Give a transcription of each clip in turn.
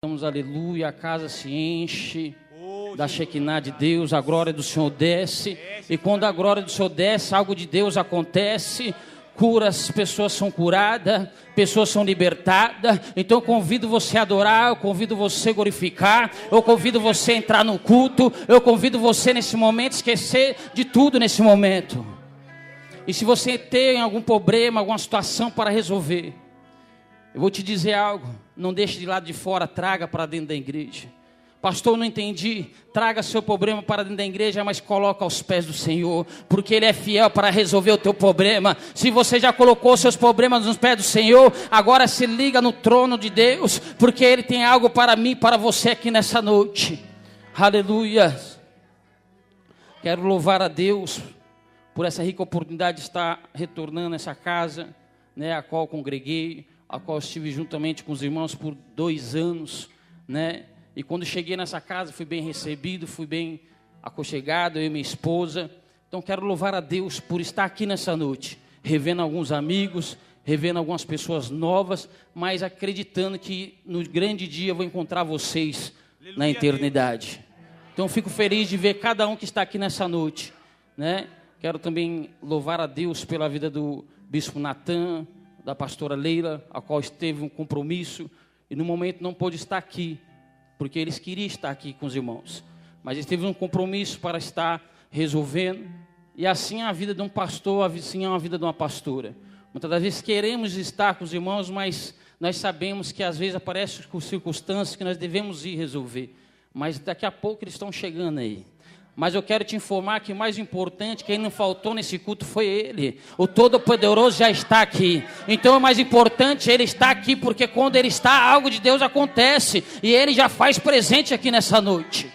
Estamos, aleluia, a casa se enche da Shekinah de Deus, a glória do Senhor desce, e quando a glória do Senhor desce, algo de Deus acontece, curas, pessoas são curadas, pessoas são libertadas. Então eu convido você a adorar, eu convido você a glorificar, eu convido você a entrar no culto, eu convido você nesse momento a esquecer de tudo nesse momento. E se você tem algum problema, alguma situação para resolver, eu vou te dizer algo, não deixe de lado de fora, traga para dentro da igreja. Pastor, não entendi. Traga seu problema para dentro da igreja, mas coloca aos pés do Senhor, porque Ele é fiel para resolver o teu problema. Se você já colocou seus problemas nos pés do Senhor, agora se liga no trono de Deus, porque Ele tem algo para mim, para você aqui nessa noite. Aleluia. Quero louvar a Deus por essa rica oportunidade de estar retornando a essa casa, né, a qual congreguei, a qual estive juntamente com os irmãos por 2 anos, né? E quando cheguei nessa casa, fui bem recebido, fui bem aconchegado, eu e minha esposa. Então quero louvar a Deus por estar aqui nessa noite, revendo alguns amigos, revendo algumas pessoas novas, mas acreditando que no grande dia eu vou encontrar vocês na eternidade. Então fico feliz de ver cada um que está aqui nessa noite, né? Quero também louvar a Deus pela vida do Bispo Natan, da pastora Leila, a qual esteve um compromisso e no momento não pôde estar aqui, porque eles queriam estar aqui com os irmãos, mas eles teve um compromisso para estar resolvendo, e assim é a vida de um pastor, assim é a vida de uma pastora. Muitas das vezes queremos estar com os irmãos, mas nós sabemos que às vezes aparecem circunstâncias que nós devemos ir resolver, mas daqui a pouco eles estão chegando aí. Mas eu quero te informar que o mais importante, quem não faltou nesse culto foi Ele. O Todo-Poderoso já está aqui. Então o mais importante, Ele está aqui, porque quando Ele está, algo de Deus acontece. E Ele já faz presente aqui nessa noite.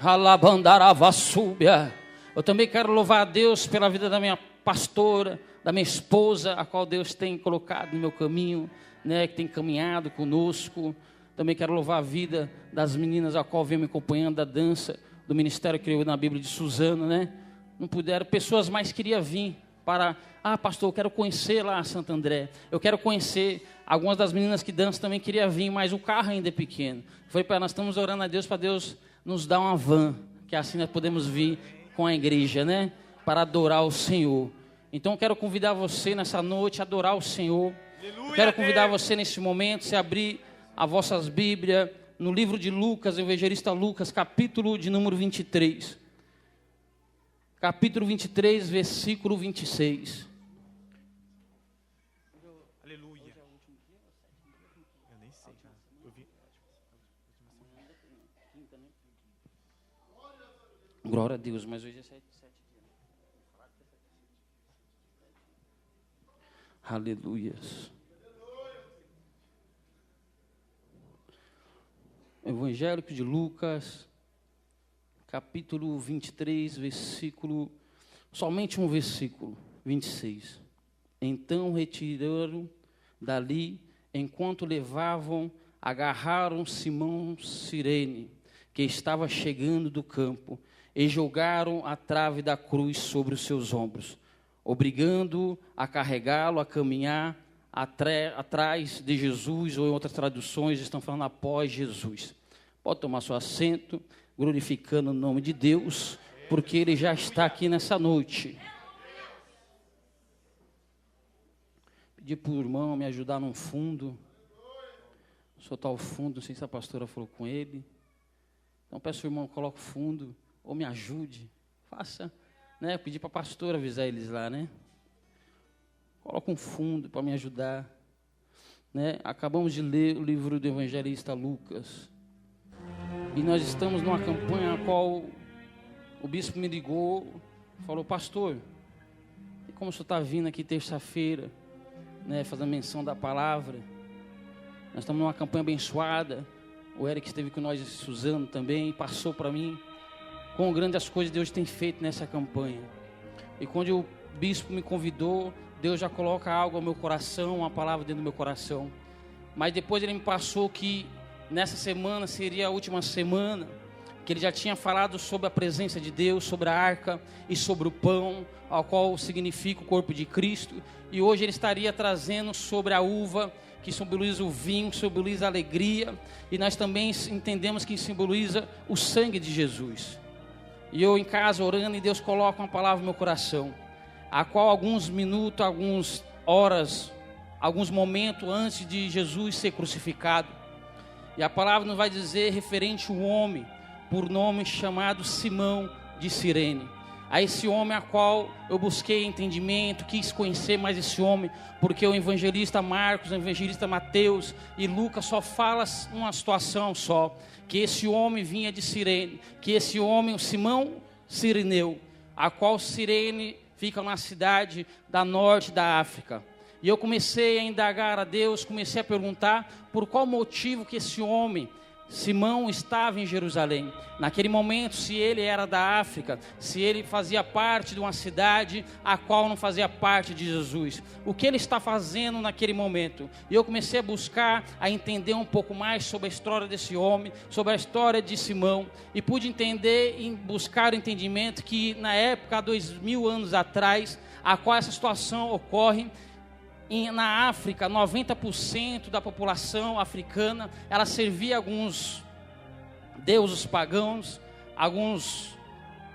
Alabandaravasúbia. Eu também quero louvar a Deus pela vida da minha pastora, da minha esposa, a qual Deus tem colocado no meu caminho, né, que tem caminhado conosco. Também quero louvar a vida das meninas, a qual vem me acompanhando da dança, do ministério que eu na Bíblia de Suzano, né? Não puderam, pessoas mais queriam vir para, pastor, eu quero conhecer lá Santo André, eu quero conhecer, algumas das meninas que dançam também queriam vir, mas o carro ainda é pequeno. Foi para nós estamos orando a Deus, para Deus nos dar uma van, que assim nós podemos vir com a igreja, né? Para adorar o Senhor. Então eu quero convidar você nessa noite a adorar o Senhor. Eu quero convidar você nesse momento, se abrir as vossas Bíblias, no livro de Lucas, evangelista Lucas, capítulo de número 23. Capítulo 23, versículo 26. Aleluia. Eu nem sei, cara. Eu vi. Glória a Deus, mas hoje é 7 dias. Aleluias. Evangelho de Lucas, capítulo 23, versículo, somente um versículo, 26. Então retiraram dali, enquanto levavam, agarraram Simão Cirene, que estava chegando do campo, e jogaram a trave da cruz sobre os seus ombros, obrigando-o a carregá-lo, a caminhar atrás de Jesus, ou em outras traduções estão falando após Jesus. Pode tomar seu assento, glorificando o nome de Deus, porque Ele já está aqui nessa noite. Pedi para o irmão me ajudar num fundo, soltar o fundo, não sei se a pastora falou com ele. Então peço ao irmão, coloque o fundo, ou me ajude, faça, né? Pedi para a pastora avisar eles lá, né? Coloca um fundo para me ajudar, né? Acabamos de ler o livro do evangelista Lucas. E nós estamos numa campanha a qual o bispo me ligou, falou, pastor, e como o senhor está vindo aqui terça-feira, né, fazendo menção da palavra, nós estamos numa campanha abençoada, o Eric esteve com nós, Suzano também, passou para mim, quão grande as coisas Deus tem feito nessa campanha. E quando o bispo me convidou, Deus já coloca algo ao meu coração, uma palavra dentro do meu coração, mas depois ele me passou que nessa semana seria a última semana, que ele já tinha falado sobre a presença de Deus, sobre a arca e sobre o pão, ao qual significa o corpo de Cristo. E hoje ele estaria trazendo sobre a uva que simboliza o vinho, que simboliza a alegria, e nós também entendemos que simboliza o sangue de Jesus. E eu em casa orando, e Deus coloca uma palavra no meu coração, a qual alguns minutos, algumas horas, alguns momentos antes de Jesus ser crucificado, e a palavra nos vai dizer referente ao homem, por nome chamado Simão de Cirene. A esse homem a qual eu busquei entendimento, quis conhecer mais esse homem, porque o evangelista Marcos, o evangelista Mateus e Lucas só falam uma situação só, que esse homem vinha de Cirene, que esse homem, o Simão Cireneu, a qual Cirene fica na cidade da norte da África. E eu comecei a indagar a Deus, comecei a perguntar por qual motivo que esse homem, Simão, estava em Jerusalém. Naquele momento, se ele era da África, se ele fazia parte de uma cidade a qual não fazia parte de Jesus, o que ele está fazendo naquele momento? E eu comecei a buscar, a entender um pouco mais sobre a história desse homem, sobre a história de Simão, e pude entender e buscar o entendimento que na época, há 2000 anos atrás, a qual essa situação ocorre, na África, 90% da população africana, ela servia alguns deuses pagãos, alguns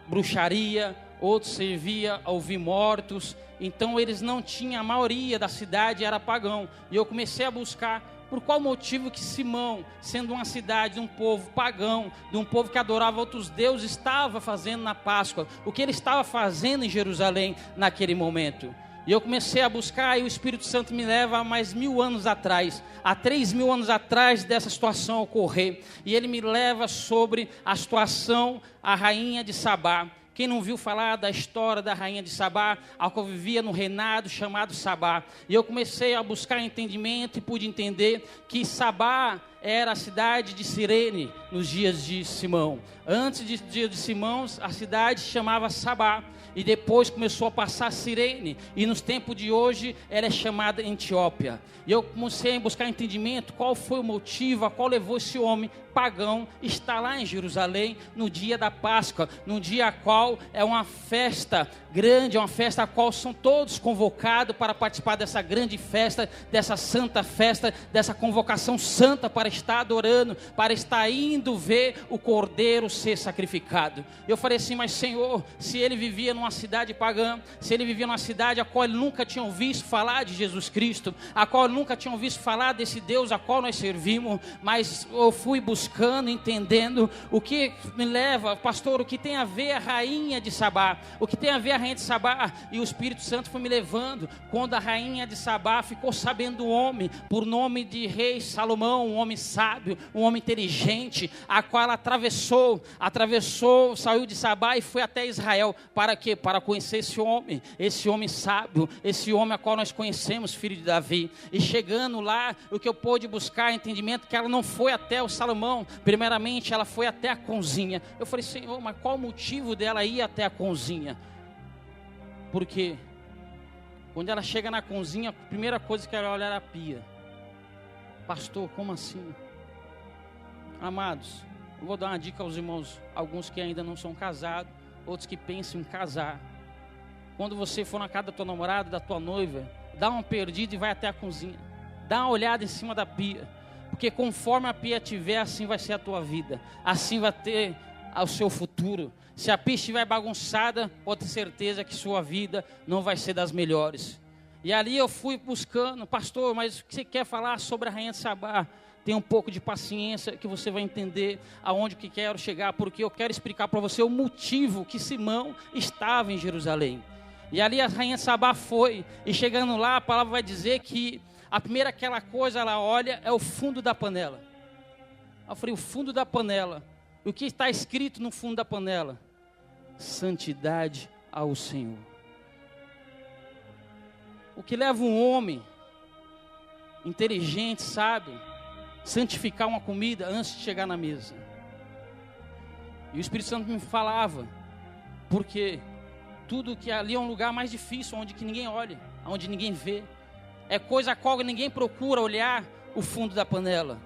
bruxaria, outros servia a ouvir mortos. Então eles não tinham, a maioria da cidade era pagão. E eu comecei a buscar por qual motivo que Simão, sendo uma cidade de um povo pagão, de um povo que adorava outros deuses, estava fazendo na Páscoa, o que ele estava fazendo em Jerusalém naquele momento. E eu comecei a buscar, e o Espírito Santo me leva a mais 1000 anos atrás, há 3000 anos atrás dessa situação ocorrer, e ele me leva sobre a situação, a rainha de Sabá. Quem não viu falar da história da rainha de Sabá, a qual vivia no reinado chamado Sabá? E eu comecei a buscar entendimento e pude entender que Sabá era a cidade de Cirene nos dias de Simão. Antes do dia de Simão, a cidade chamava Sabá, e depois começou a passar Cirene, e nos tempos de hoje ela é chamada Etiópia. E eu comecei a buscar entendimento, qual foi o motivo, a qual levou esse homem pagão estar lá em Jerusalém no dia da Páscoa, no dia a qual é uma festa grande, é uma festa a qual são todos convocados para participar dessa grande festa, dessa santa festa, dessa convocação santa para estar adorando, para estar indo ver o Cordeiro ser sacrificado. Eu falei assim, mas Senhor, se ele vivia numa cidade pagã, se ele vivia numa cidade a qual ele nunca tinha ouvido falar de Jesus Cristo, a qual ele nunca tinha ouvido falar desse Deus a qual nós servimos, mas eu fui buscando, entendendo o que me leva, pastor, o que tem a ver a rainha de Sabá, o que tem a ver a rainha de Sabá, e o Espírito Santo foi me levando, quando a rainha de Sabá ficou sabendo do homem, por nome de rei Salomão, um homem sábio, um homem inteligente, a qual ela atravessou, saiu de Sabá e foi até Israel, para quê? Para conhecer esse homem sábio, esse homem a qual nós conhecemos, filho de Davi. E chegando lá, o que eu pude buscar, entendimento, que ela não foi até o Salomão, primeiramente ela foi até a cozinha. Eu falei, Senhor, mas qual o motivo dela ir até a cozinha? Porque quando ela chega na cozinha, a primeira coisa que ela olha era a pia. Pastor, como assim? Amados, eu vou dar uma dica aos irmãos, alguns que ainda não são casados, outros que pensam em casar. Quando você for na casa da tua namorada, da tua noiva, dá uma perdida e vai até a cozinha. Dá uma olhada em cima da pia. Porque conforme a pia tiver, assim vai ser a tua vida. Assim vai ter o seu futuro. Se a pia estiver bagunçada, pode ter certeza que sua vida não vai ser das melhores. E ali eu fui buscando, pastor, mas o que você quer falar sobre a rainha de Sabá? Tenha um pouco de paciência que você vai entender aonde que quero chegar, porque eu quero explicar para você o motivo que Simão estava em Jerusalém. E ali a rainha de Sabá foi, e chegando lá a palavra vai dizer que a primeira aquela coisa ela olha é o fundo da panela. Eu falei, o fundo da panela. E o que está escrito no fundo da panela? Santidade ao Senhor. O que leva um homem inteligente, sábio, santificar uma comida antes de chegar na mesa. E o Espírito Santo me falava, porque tudo que ali é um lugar mais difícil, onde que ninguém olha, onde ninguém vê. É coisa a qual ninguém procura olhar o fundo da panela.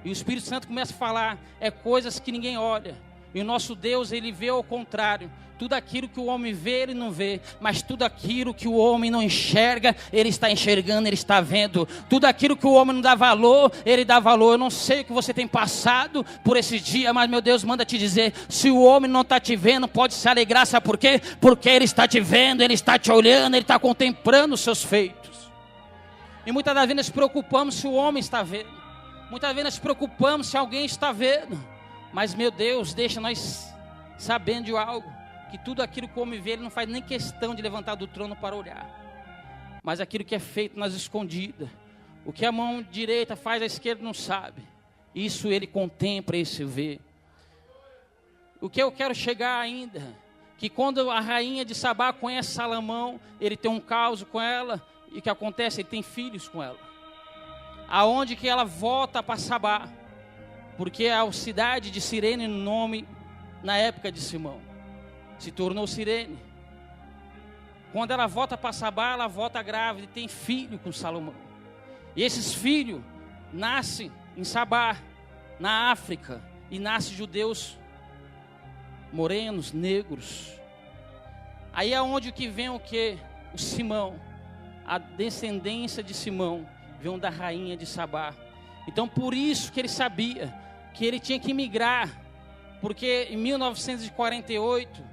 E o Espírito Santo começa a falar, é coisas que ninguém olha. E o nosso Deus, ele vê ao contrário. Tudo aquilo que o homem vê, ele não vê. Mas tudo aquilo que o homem não enxerga, ele está enxergando, ele está vendo. Tudo aquilo que o homem não dá valor, ele dá valor. Eu não sei o que você tem passado por esse dia, mas meu Deus manda te dizer, se o homem não está te vendo, pode se alegrar, sabe por quê? Porque ele está te vendo, ele está te olhando, ele está contemplando os seus feitos. E muitas das vezes nós nos preocupamos se o homem está vendo. Muitas vezes nós nos preocupamos se alguém está vendo. Mas meu Deus, deixa nós sabendo de algo. Que tudo aquilo que o homem vê, ele não faz nem questão de levantar do trono para olhar. Mas aquilo que é feito nas escondidas, o que a mão direita faz, a esquerda não sabe. Isso ele contempla, isso vê. O que eu quero chegar ainda, que quando a rainha de Sabá conhece Salomão, ele tem um caso com ela, e o que acontece? Ele tem filhos com ela. Aonde que ela volta para Sabá, porque a cidade de Cirene, no nome, na época de Simão, se tornou Cirene. Quando ela volta para Sabá, ela volta grávida e tem filho com Salomão. E esses filhos nascem em Sabá, na África, e nascem judeus morenos, negros. Aí é onde que vem o que? O Simão, a descendência de Simão, vem da rainha de Sabá. Então por isso que ele sabia que ele tinha que migrar, porque em 1948,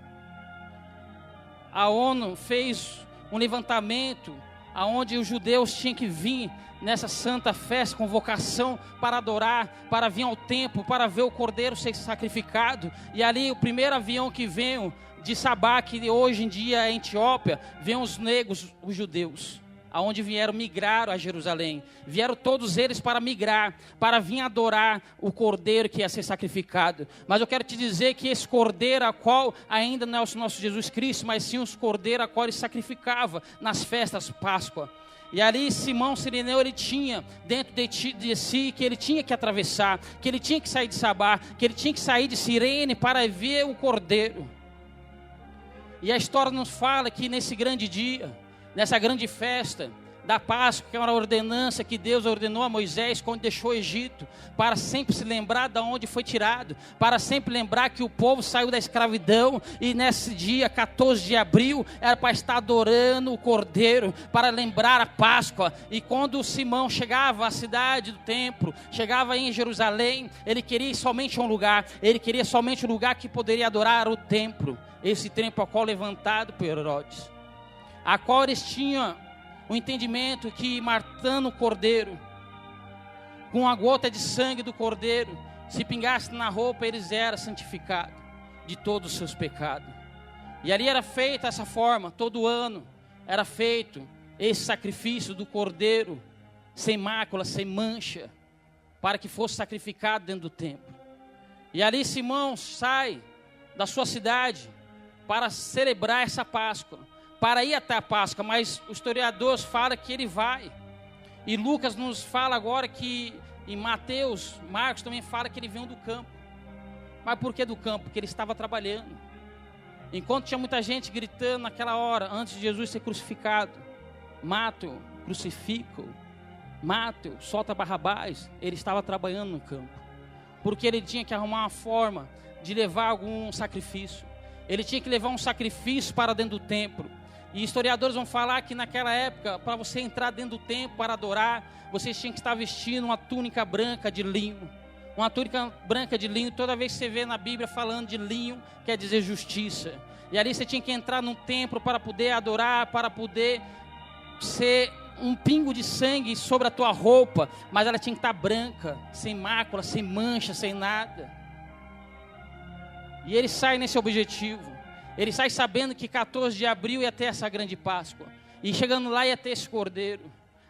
a ONU fez um levantamento onde os judeus tinham que vir nessa santa festa, convocação para adorar, para vir ao templo, para ver o cordeiro ser sacrificado. E ali o primeiro avião que veio de Sabá, que hoje em dia é Etiópia, vêm os negros, os judeus, aonde vieram migrar a Jerusalém. Vieram todos eles para migrar, para vir adorar o cordeiro que ia ser sacrificado. Mas eu quero te dizer que esse cordeiro, a qual ainda não é o nosso Jesus Cristo, mas sim os cordeiros a qual ele sacrificava nas festas Páscoa. E ali Simão Cireneu, ele tinha dentro de si que ele tinha que atravessar, que ele tinha que sair de Sabá, que ele tinha que sair de Cirene para ver o cordeiro. E a história nos fala que nesse grande dia, nessa grande festa da Páscoa, que é uma ordenança que Deus ordenou a Moisés quando deixou o Egito, para sempre se lembrar de onde foi tirado, para sempre lembrar que o povo saiu da escravidão, e nesse dia, 14 de abril, era para estar adorando o Cordeiro, para lembrar a Páscoa. E quando Simão chegava à cidade do templo, chegava em Jerusalém, ele queria somente um lugar, ele queria somente um lugar que poderia adorar o templo, esse templo ao qual levantado por Herodes, a qual eles tinham o entendimento que matando o cordeiro, com a gota de sangue do cordeiro, se pingasse na roupa, eles eram santificados de todos os seus pecados. E ali era feita essa forma, todo ano era feito esse sacrifício do cordeiro, sem mácula, sem mancha, para que fosse sacrificado dentro do templo. E ali Simão sai da sua cidade para celebrar essa Páscoa, para ir até a Páscoa, mas os historiadores falam que ele vai. E Lucas nos fala agora que, em Mateus, Marcos também fala que ele veio do campo. Mas por que do campo? Porque ele estava trabalhando. Enquanto tinha muita gente gritando naquela hora, antes de Jesus ser crucificado, mata-o, crucifica-o, mata-o, solta Barrabás, ele estava trabalhando no campo. Porque ele tinha que arrumar uma forma de levar algum sacrifício. Ele tinha que levar um sacrifício para dentro do templo. E historiadores vão falar que naquela época, para você entrar dentro do templo para adorar, você tinha que estar vestindo uma túnica branca de linho. Uma túnica branca de linho, toda vez que você vê na Bíblia falando de linho, quer dizer justiça. E ali você tinha que entrar num templo para poder adorar, para poder ser um pingo de sangue sobre a tua roupa, mas ela tinha que estar branca, sem mácula, sem mancha, sem nada. E ele sai nesse objetivo. Ele sai sabendo que 14 de abril ia ter essa grande Páscoa. E chegando lá ia ter esse cordeiro.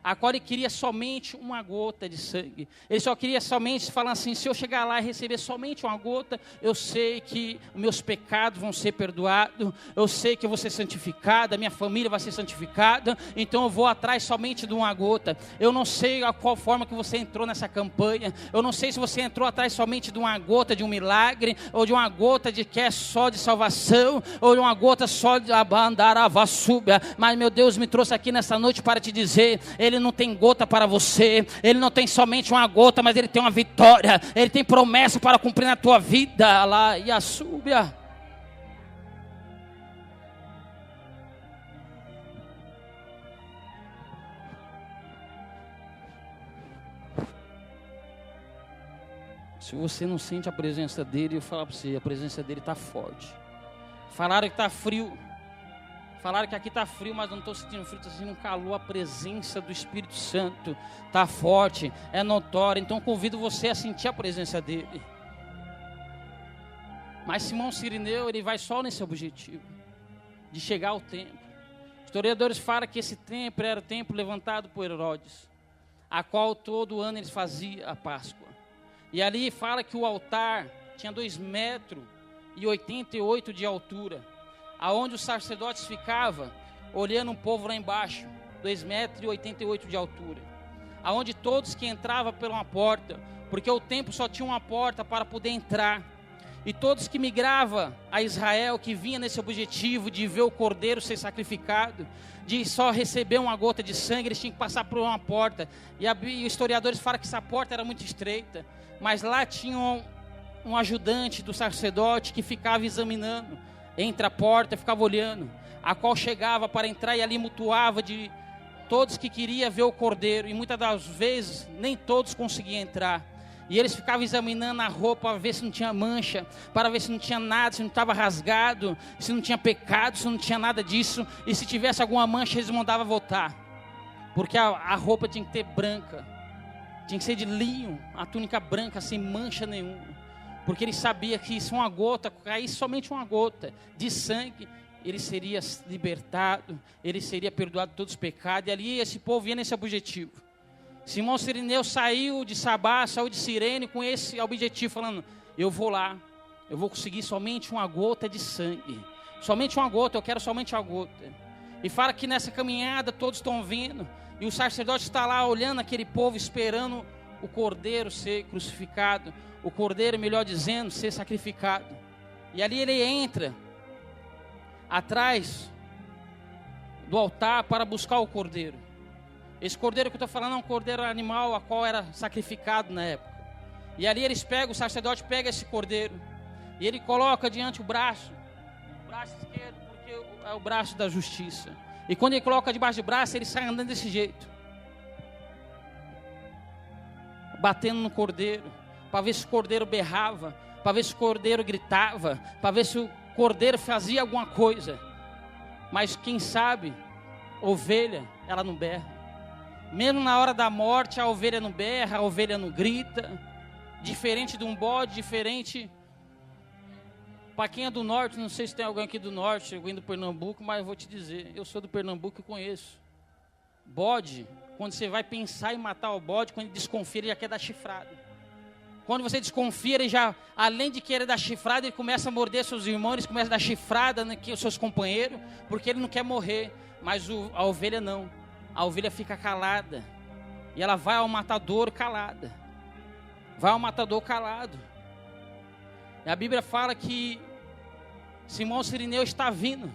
Agora ele queria somente uma gota de sangue. Ele só queria somente falar assim: se eu chegar lá e receber somente uma gota, eu sei que meus pecados vão ser perdoados, eu sei que eu vou ser santificado, a minha família vai ser santificada, então eu vou atrás somente de uma gota. Eu não sei a qual forma que você entrou nessa campanha, eu não sei se você entrou atrás somente de uma gota de um milagre, ou de uma gota de que é só de salvação, ou de uma gota só de abandaravassúbia, mas meu Deus me trouxe aqui nessa noite para te dizer: Ele não tem gota para você. Ele não tem somente uma gota, mas Ele tem uma vitória. Ele tem promessa para cumprir na tua vida. Lá e a súbia. Se você não sente a presença dele, eu falo para você, a presença dele está forte. Falaram que está frio. Falaram que aqui está frio, mas não estou sentindo frio, estou sentindo calor. A presença do Espírito Santo está forte, é notória. Então convido você a sentir a presença dele. Mas Simão Cirineu, ele vai só nesse objetivo, de chegar ao templo. Historiadores falam que esse templo era o templo levantado por Herodes, a qual todo ano eles faziam a Páscoa. E ali fala que o altar tinha 2,88 metros de altura, aonde os sacerdotes ficavam olhando o povo lá embaixo, 2,88 metros de altura, aonde todos que entravam por uma porta, porque o templo só tinha uma porta para poder entrar, e todos que migravam a Israel, que vinha nesse objetivo de ver o cordeiro ser sacrificado, de só receber uma gota de sangue, eles tinham que passar por uma porta, e os historiadores falam que essa porta era muito estreita, mas lá tinha um ajudante do sacerdote que ficava examinando entre a porta, ficava olhando, a qual chegava para entrar e ali mutuava de todos que queriam ver o cordeiro, e muitas das vezes nem todos conseguiam entrar, e eles ficavam examinando a roupa para ver se não tinha mancha, para ver se não tinha nada, se não estava rasgado, se não tinha pecado, se não tinha nada disso, e se tivesse alguma mancha eles mandavam voltar, porque a roupa tinha que ter branca, tinha que ser de linho, a túnica branca, sem mancha nenhuma. Porque ele sabia que se uma gota, caísse somente uma gota de sangue, ele seria libertado, ele seria perdoado de todos os pecados. E ali esse povo ia nesse objetivo. Simão Cirineu saiu de Sabá, saiu de Cirene com esse objetivo, falando, eu vou lá, eu vou conseguir somente uma gota de sangue. Somente uma gota, eu quero somente uma gota. E fala que nessa caminhada todos estão vendo, e o sacerdote está lá olhando aquele povo, esperando o cordeiro ser crucificado, o cordeiro, melhor dizendo, ser sacrificado. E ali ele entra atrás do altar para buscar o cordeiro. Esse cordeiro que eu estou falando é um cordeiro animal, a qual era sacrificado na época. E ali eles pegam, o sacerdote pega esse cordeiro, e ele coloca diante o braço esquerdo, porque é o braço da justiça. E quando ele coloca debaixo do braço, ele sai andando desse jeito, batendo no cordeiro, para ver se o cordeiro berrava, para ver se o cordeiro gritava, para ver se o cordeiro fazia alguma coisa. Mas quem sabe, ovelha, ela não berra. Mesmo na hora da morte, a ovelha não berra, a ovelha não grita. Diferente de um bode, diferente. Para quem é do norte, não sei se tem alguém aqui do norte, alguém do Pernambuco, mas eu vou te dizer, eu sou do Pernambuco e conheço. Bode, quando você vai pensar em matar o bode, quando ele desconfia, ele já quer dar chifrada. Quando você desconfia, ele já, além de querer dar chifrada, ele começa a morder seus irmãos, ele começa a dar chifrada nos seus companheiros, porque ele não quer morrer. Mas a ovelha não. A ovelha fica calada. E ela vai ao matadouro calada. Vai ao matador calado. E a Bíblia fala que Simão Cirineu está vindo.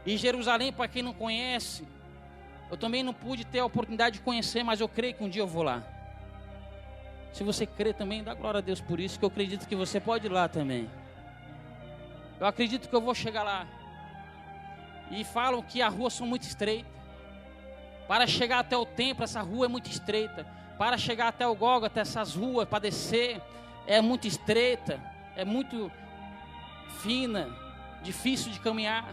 E Jerusalém, para quem não conhece, eu também não pude ter a oportunidade de conhecer, mas eu creio que um dia eu vou lá. Se você crê também, dá glória a Deus por isso, que eu acredito que você pode ir lá também. Eu acredito que eu vou chegar lá. E falam que as ruas são muito estreitas. Para chegar até o templo, essa rua é muito estreita. Para chegar até o Gólgota, essas ruas, para descer, é muito estreita, é muito fina, difícil de caminhar.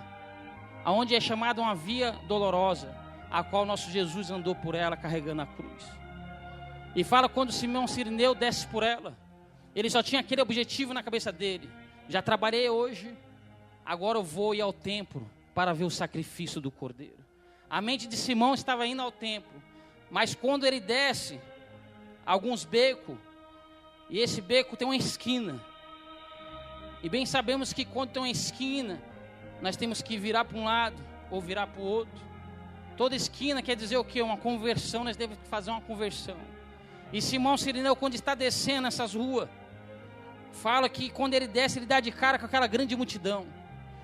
Aonde é chamada uma via dolorosa, a qual nosso Jesus andou por ela carregando a cruz. E fala quando Simão Cirineu desce por ela, ele só tinha aquele objetivo na cabeça dele. Já trabalhei hoje, agora eu vou ir ao templo para ver o sacrifício do cordeiro. A mente de Simão estava indo ao templo, mas quando ele desce, alguns becos, e esse beco tem uma esquina, e bem sabemos que quando tem uma esquina, nós temos que virar para um lado, ou virar para o outro. Toda esquina quer dizer o quê? Uma conversão, nós devemos fazer uma conversão. E Simão Cirineu, quando está descendo essas ruas, fala que quando ele desce, ele dá de cara com aquela grande multidão.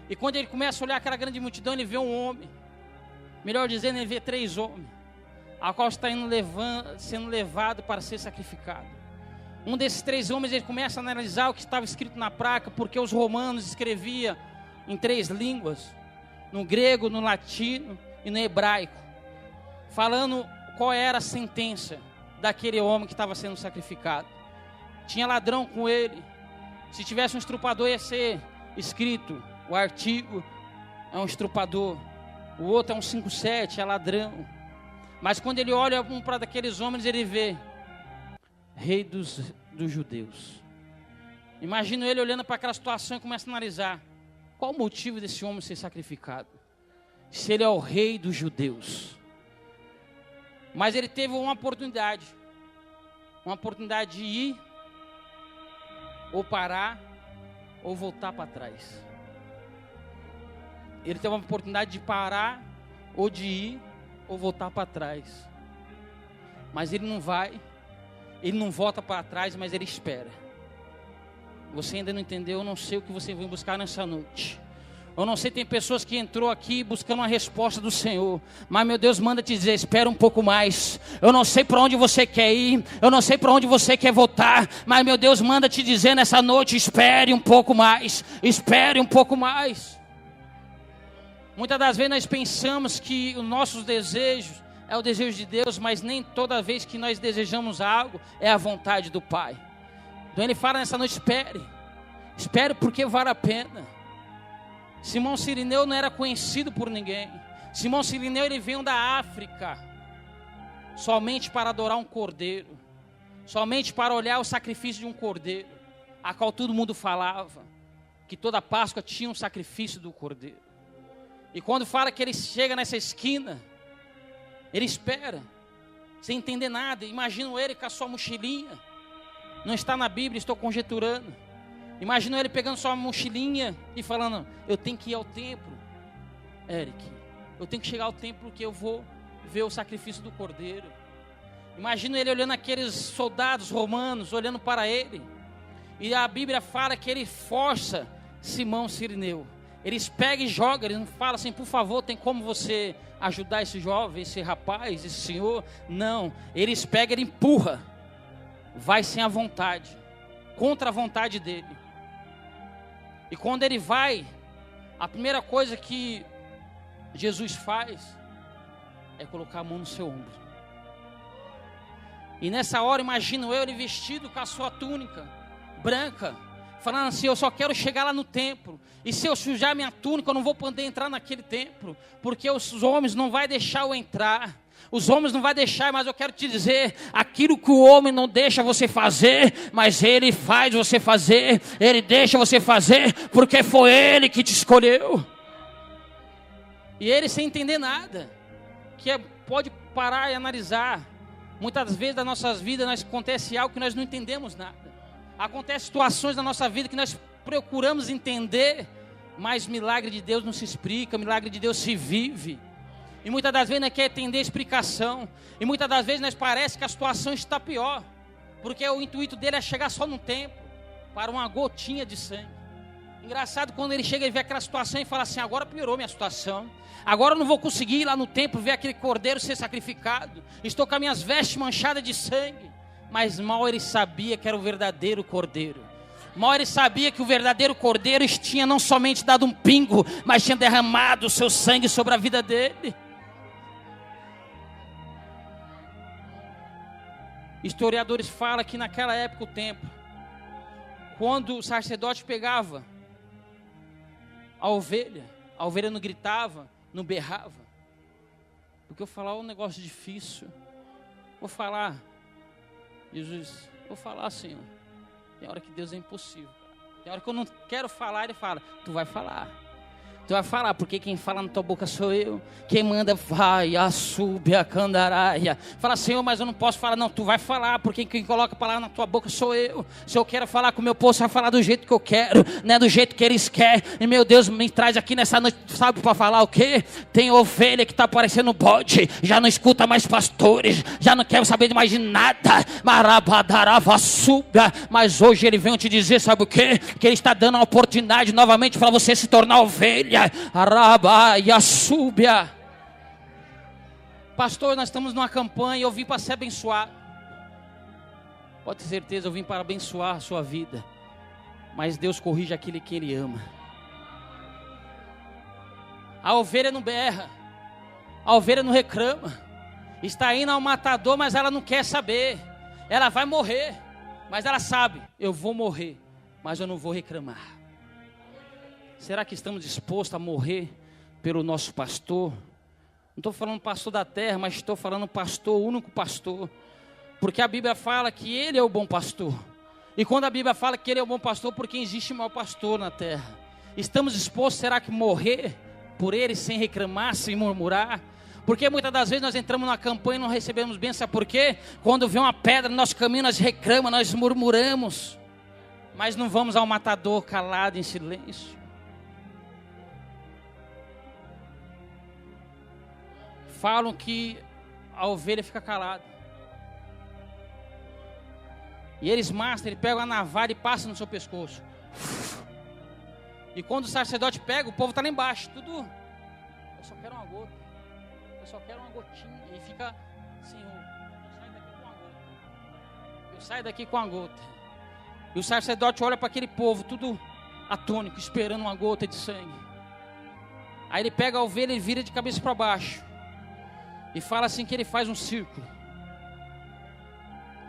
E quando ele começa a olhar aquela grande multidão, ele vê um homem. Melhor dizendo, ele vê 3 homens. a qual está sendo levado para ser sacrificado. Um desses 3 homens, ele começa a analisar o que estava escrito na placa, porque os romanos escreviam em 3 línguas, no grego, no latino e no hebraico, falando qual era a sentença daquele homem que estava sendo sacrificado. Tinha ladrão com ele. Se tivesse um estrupador, ia ser escrito: o artigo é um estrupador, o outro é um 5-7, é ladrão. Mas quando ele olha para daqueles homens, ele vê: Rei dos judeus. Imagino ele olhando para aquela situação e começa a analisar: qual o motivo desse homem ser sacrificado? Se ele é o rei dos judeus. Mas ele teve uma oportunidade de ir, ou parar, ou voltar para trás. Ele teve uma oportunidade de parar, ou de ir, ou voltar para trás. Mas ele não vai, ele não volta para trás, mas ele espera. Você ainda não entendeu? Eu não sei o que você vem buscar nessa noite. Eu não sei, tem pessoas que entrou aqui buscando uma resposta do Senhor, mas meu Deus manda te dizer: espera um pouco mais. Eu não sei para onde você quer ir, eu não sei para onde você quer voltar, mas meu Deus manda te dizer nessa noite: espere um pouco mais, espere um pouco mais. Muitas das vezes nós pensamos que os nossos desejos é o desejo de Deus, mas nem toda vez que nós desejamos algo é a vontade do Pai. Então ele fala nessa noite: espere porque vale a pena. Simão Cirineu não era conhecido por ninguém. Simão Cirineu, ele veio da África somente para adorar um cordeiro, somente para olhar o sacrifício de um cordeiro, a qual todo mundo falava que toda Páscoa tinha um sacrifício do cordeiro. E quando fala que ele chega nessa esquina, ele espera, sem entender nada. Imagino ele com a sua mochilinha, não está na Bíblia, estou conjecturando. Imagina ele pegando sua mochilinha e falando: eu tenho que ir ao templo, Eric, eu tenho que chegar ao templo que eu vou ver o sacrifício do cordeiro. Imagina ele olhando aqueles soldados romanos, olhando para ele. E a Bíblia fala que ele força Simão Cirineu. Eles pegam e jogam, eles não falam assim: por favor, tem como você ajudar esse jovem, esse rapaz, esse senhor? Não, eles pegam, ele empurra, vai sem a vontade, contra a vontade dele. E quando ele vai, a primeira coisa que Jesus faz é colocar a mão no seu ombro. E nessa hora, imagino ele vestido com a sua túnica branca, falando assim: eu só quero chegar lá no templo, e se eu sujar minha túnica, eu não vou poder entrar naquele templo, porque os homens não vão deixar eu entrar. Os homens não vão deixar, mas eu quero te dizer: aquilo que o homem não deixa você fazer, mas ele faz você fazer, ele deixa você fazer, porque foi ele que te escolheu. E ele, sem entender nada, pode parar e analisar. Muitas vezes nas nossas vidas acontece algo que nós não entendemos nada. Acontecem situações na nossa vida que nós procuramos entender, mas milagre de Deus não se explica, milagre de Deus se vive. E muitas das vezes nós queremos entender a explicação. E muitas das vezes nós parece que a situação está pior, porque o intuito dele é chegar só no templo, para uma gotinha de sangue. Engraçado quando ele chega e vê aquela situação e fala assim: agora piorou minha situação. Agora eu não vou conseguir ir lá no templo ver aquele cordeiro ser sacrificado. Estou com as minhas vestes manchadas de sangue. Mas mal ele sabia que era o verdadeiro cordeiro. Mal ele sabia que o verdadeiro cordeiro tinha não somente dado um pingo, mas tinha derramado o seu sangue sobre a vida dele. Historiadores falam que naquela época o templo, quando o sacerdote pegava a ovelha não gritava, não berrava. Porque eu falar um negócio difícil, vou falar, Jesus, vou falar, Senhor. Tem hora que Deus é impossível. Tem hora que eu não quero falar, ele fala: tu vai falar. Tu vai falar, porque quem fala na tua boca sou eu. Quem manda vai, a sube, a candaraia. Fala: Senhor, mas eu não posso falar. Não, tu vai falar, porque quem coloca a palavra na tua boca sou eu. Se eu quero falar com o meu povo, vai falar do jeito que eu quero, não é do jeito que eles querem. E meu Deus, me traz aqui nessa noite, sabe para falar o quê? Tem ovelha que está parecendo bode, já não escuta mais pastores, já não quer saber mais de nada. Marabadarava, suba. Mas hoje ele vem te dizer, sabe o quê? Que ele está dando a oportunidade novamente para você se tornar ovelha. Arabaia, súbia. Pastor, nós estamos numa campanha, eu vim para ser abençoado. Pode ter certeza, eu vim para abençoar a sua vida. Mas Deus corrige aquele que Ele ama. A ovelha não berra, a ovelha não reclama. Está indo ao matador, mas ela não quer saber. Ela vai morrer, mas ela sabe, eu vou morrer, mas eu não vou reclamar. Será que estamos dispostos a morrer pelo nosso pastor? Não estou falando pastor da terra, mas estou falando pastor, o único pastor. Porque a Bíblia fala que Ele é o bom pastor. E quando a Bíblia fala que Ele é o bom pastor, porque existe mau pastor na terra. Estamos dispostos, será que morrer por Ele sem reclamar, sem murmurar? Porque muitas das vezes nós entramos na campanha e não recebemos bênção, sabe por quê? Quando vem uma pedra no nosso caminho, nós reclamamos, nós murmuramos. Mas não vamos ao matador calado em silêncio. Falam que a ovelha fica calada. E eles matam, ele pega a navalha e passa no seu pescoço. E quando o sacerdote pega, o povo está lá embaixo. Tudo. Eu só quero uma gota. Eu só quero uma gotinha. E fica, Senhor, eu saio daqui com uma gota. Eu saio daqui com uma gota. E o sacerdote olha para aquele povo, tudo atônico, esperando uma gota de sangue. Aí ele pega a ovelha e vira de cabeça para baixo. E fala assim que ele faz um círculo.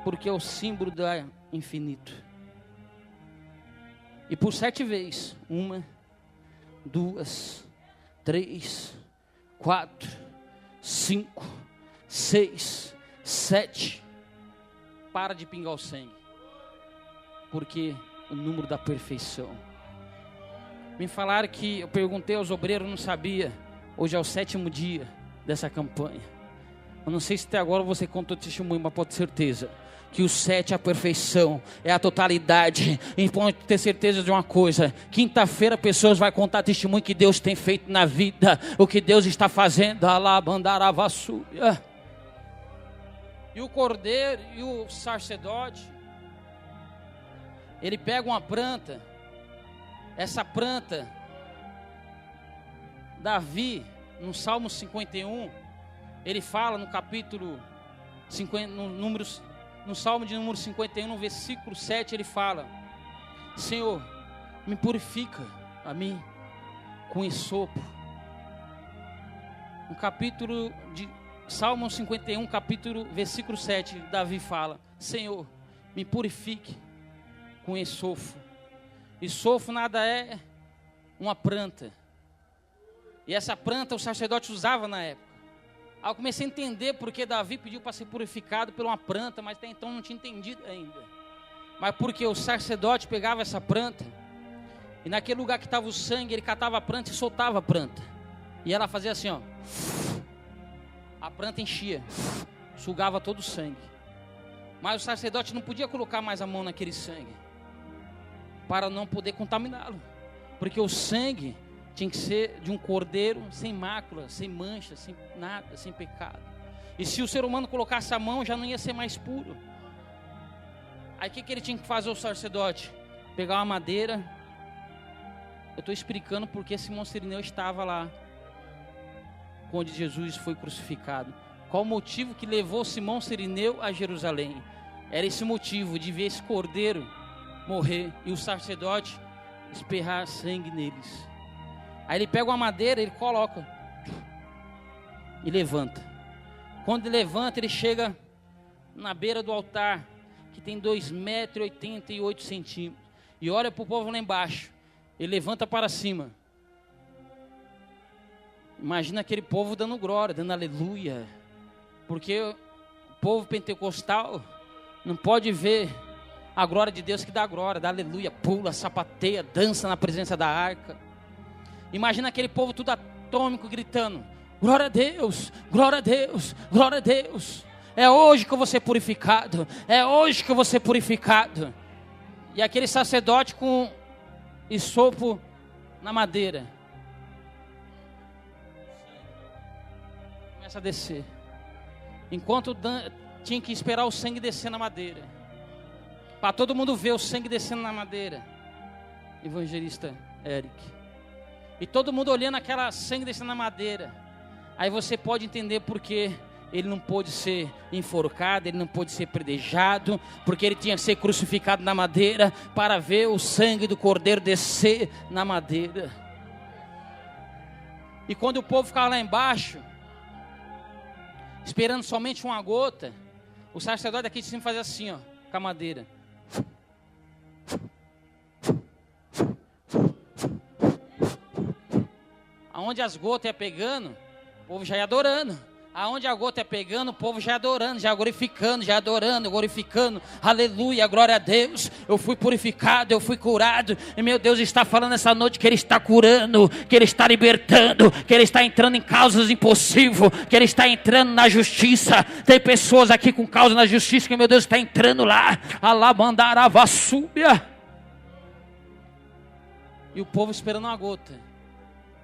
Porque é o símbolo do infinito. E por 7 vezes, 1, 2, 3, 4, 5, 6, 7, para de pingar o sangue. Porque o número da perfeição. Me falaram que, eu perguntei aos obreiros, não sabia. Hoje é o 7º dia dessa campanha. Eu não sei se até agora você contou testemunho, mas pode ter certeza que o 7 é a perfeição, é a totalidade. E pode ter certeza de uma coisa: quinta-feira pessoas vão contar testemunho que Deus tem feito na vida, o que Deus está fazendo. Alabandaravassuia. E o cordeiro e o sacerdote, ele pega uma planta. Essa planta, Davi, no Salmo 51, ele fala no capítulo 50, no Salmo de número 51, no versículo 7, ele fala: Senhor, me purifica a mim com esopo. No capítulo de Salmo 51, versículo 7, Davi fala: Senhor, me purifique com esopo. Esopo nada é uma planta. E essa planta o sacerdote usava na época. Aí eu comecei a entender porque Davi pediu para ser purificado por uma planta, mas até então não tinha entendido ainda. Mas porque o sacerdote pegava essa planta, e naquele lugar que estava o sangue, ele catava a planta e soltava a planta. E ela fazia assim, ó. A planta enchia, sugava todo o sangue. Mas o sacerdote não podia colocar mais a mão naquele sangue, para não poder contaminá-lo. Porque o sangue tinha que ser de um cordeiro sem mácula, sem mancha, sem nada, sem pecado. E se o ser humano colocasse a mão, já não ia ser mais puro. Aí o que ele tinha que fazer, o sacerdote? Pegar uma madeira. Eu estou explicando porque Simão Sirineu estava lá, onde Jesus foi crucificado. Qual o motivo que levou Simão Sirineu a Jerusalém? Era esse motivo, de ver esse cordeiro morrer e o sacerdote esperrar sangue neles. Aí ele pega uma madeira, ele coloca e levanta. Quando ele levanta, ele chega na beira do altar, que tem 2,88 m, e olha para o povo lá embaixo. Ele levanta para cima. Imagina aquele povo dando glória, dando aleluia. Porque o povo pentecostal não pode ver a glória de Deus que dá glória, dá aleluia, pula, sapateia, dança na presença da arca. Imagina aquele povo tudo atômico gritando: glória a Deus, glória a Deus, glória a Deus. É hoje que eu vou ser purificado, é hoje que eu vou ser purificado. E aquele sacerdote com esopo na madeira começa a descer. Enquanto tinha que esperar o sangue descer na madeira, para todo mundo ver o sangue descendo na madeira. Evangelista Eric. E todo mundo olhando aquela sangue descendo na madeira. Aí você pode entender por que ele não pôde ser enforcado, ele não pôde ser predejado, porque ele tinha que ser crucificado na madeira para ver o sangue do cordeiro descer na madeira. E quando o povo ficava lá embaixo, esperando somente uma gota, o sacerdote aqui de cima fazia assim, ó, com a madeira. Aonde as gotas iam pegando, o povo já ia adorando. Aonde a gota ia pegando, o povo já adorando, já glorificando, já adorando, glorificando. Aleluia, glória a Deus. Eu fui purificado, eu fui curado. E meu Deus está falando essa noite que Ele está curando, que Ele está libertando, que Ele está entrando em causas impossíveis, que Ele está entrando na justiça. Tem pessoas aqui com causa na justiça que meu Deus está entrando lá. Alabandaravassúbia. E o povo esperando uma gota.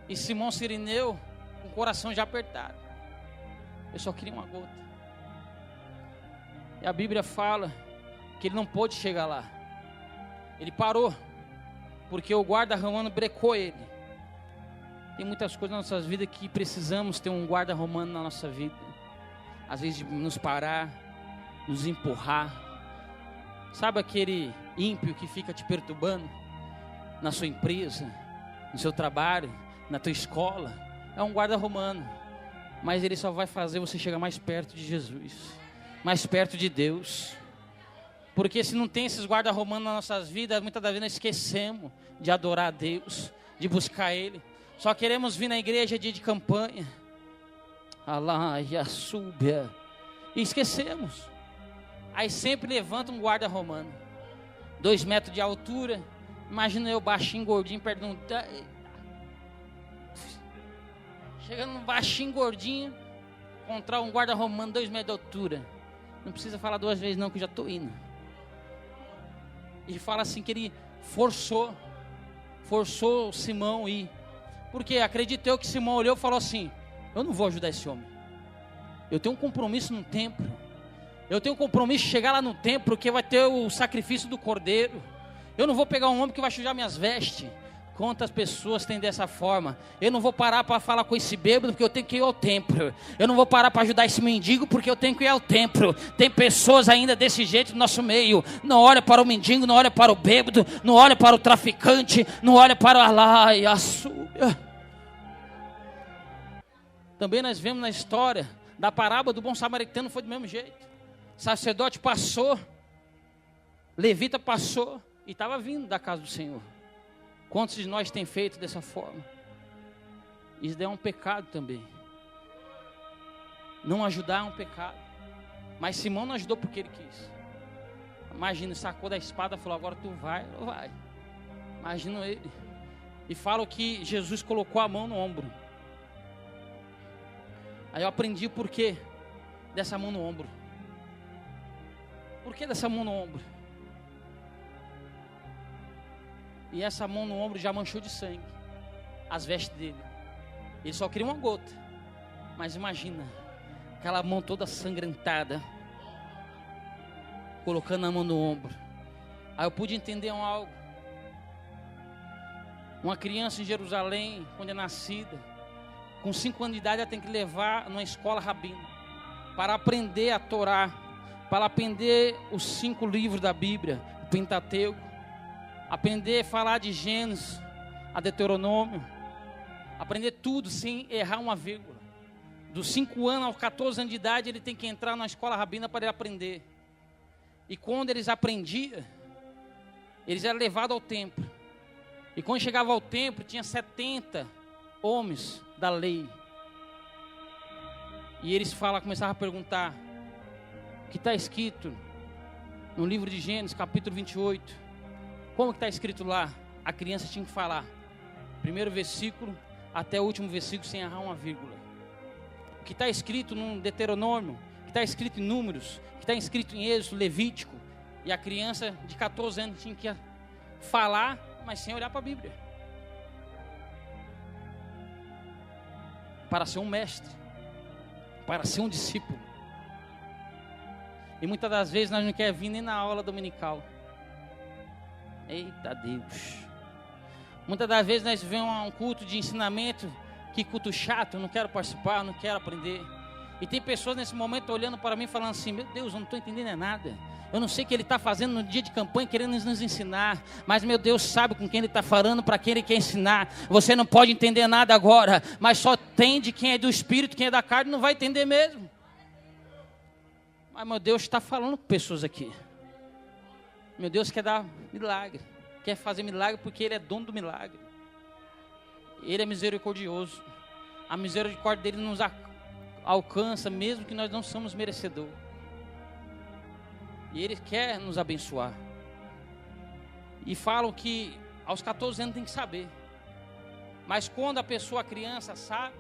E Simão Cirineu com o coração já apertado. Eu só queria uma gota. E a Bíblia fala que ele não pôde chegar lá. Ele parou, porque o guarda romano brecou ele. Tem muitas coisas nas nossas vidas que precisamos ter um guarda romano na nossa vida. Às vezes de nos parar, nos empurrar. Sabe aquele ímpio que fica te perturbando na sua empresa, no seu trabalho, na tua escola? É um guarda romano. Mas ele só vai fazer você chegar mais perto de Jesus, mais perto de Deus. Porque se não tem esses guardas romanos nas nossas vidas, muitas das vezes nós esquecemos de adorar a Deus, de buscar Ele. Só queremos vir na igreja dia de campanha. Súbia. E esquecemos. Aí sempre levanta um guarda romano. 2 metros de altura. Imagina eu baixinho, gordinho, perto de um... Chegando no baixinho, gordinho, encontrar um guarda romano 2 metros de altura. Não precisa falar 2 vezes não, que eu já estou indo. Ele fala assim que ele forçou Simão a ir. Porque acreditou que Simão olhou e falou assim: eu não vou ajudar esse homem. Eu tenho um compromisso no templo. Eu tenho um compromisso de chegar lá no templo, porque vai ter o sacrifício do cordeiro. Eu não vou pegar um homem que vai sujar minhas vestes. Quantas pessoas têm dessa forma? Eu não vou parar para falar com esse bêbado porque eu tenho que ir ao templo. Eu não vou parar para ajudar esse mendigo porque eu tenho que ir ao templo. Tem pessoas ainda desse jeito no nosso meio. Não olha para o mendigo, não olha para o bêbado, não olha para o traficante, não olha para o Alaia-súbia. Também nós vemos na história da parábola do bom samaritano, foi do mesmo jeito. Sacerdote passou, levita passou e estava vindo da casa do Senhor. Quantos de nós tem feito dessa forma? Isso é um pecado também. Não ajudar é um pecado. Mas Simão não ajudou porque ele quis. Imagina, sacou da espada e falou: agora tu vai ou vai? Imagina ele. E fala que Jesus colocou a mão no ombro. Aí eu aprendi o porquê dessa mão no ombro. Por que dessa mão no ombro? E essa mão no ombro já manchou de sangue as vestes dele. Ele só queria uma gota. Mas imagina, aquela mão toda sangrentada, colocando a mão no ombro. Aí eu pude entender algo. Uma criança em Jerusalém, quando é nascida, com 5 anos de idade, ela tem que levar numa escola rabina para aprender a Torá, para aprender os 5 livros da Bíblia, o Pentateuco, aprender a falar de Gênesis a Deuteronômio, aprender tudo sem errar uma vírgula. Dos 5 anos aos 14 anos de idade, ele tem que entrar na escola rabina para ele aprender. E quando eles aprendiam, eles eram levados ao templo. E quando chegava ao templo, tinha 70 homens da lei. E eles começavam a perguntar o que está escrito no livro de Gênesis, capítulo 28. Como que está escrito lá? A criança tinha que falar. Primeiro versículo até o último versículo sem errar uma vírgula. O que está escrito no Deuteronômio, o que está escrito em Números, o que está escrito em Êxodo, Levítico. E a criança de 14 anos tinha que falar, mas sem olhar para a Bíblia. Para ser um mestre, para ser um discípulo. E muitas das vezes nós não queremos vir nem na aula dominical. Eita Deus. Muitas das vezes nós vemos um culto de ensinamento, que culto chato, eu não quero participar, eu não quero aprender. E tem pessoas nesse momento olhando para mim falando assim: meu Deus, eu não estou entendendo nada. Eu não sei o que ele está fazendo no dia de campanha, querendo nos ensinar. Mas meu Deus sabe com quem ele está falando, para quem ele quer ensinar. Você não pode entender nada agora, mas só entende quem é do Espírito, quem é da carne não vai entender mesmo. Mas meu Deus está falando com pessoas aqui. Meu Deus quer dar milagre. Quer fazer milagre porque Ele é dono do milagre. Ele é misericordioso. A misericórdia dele nos alcança, mesmo que nós não somos merecedores. E Ele quer nos abençoar. E falam que aos 14 anos tem que saber. Mas quando a pessoa, a criança, sabe,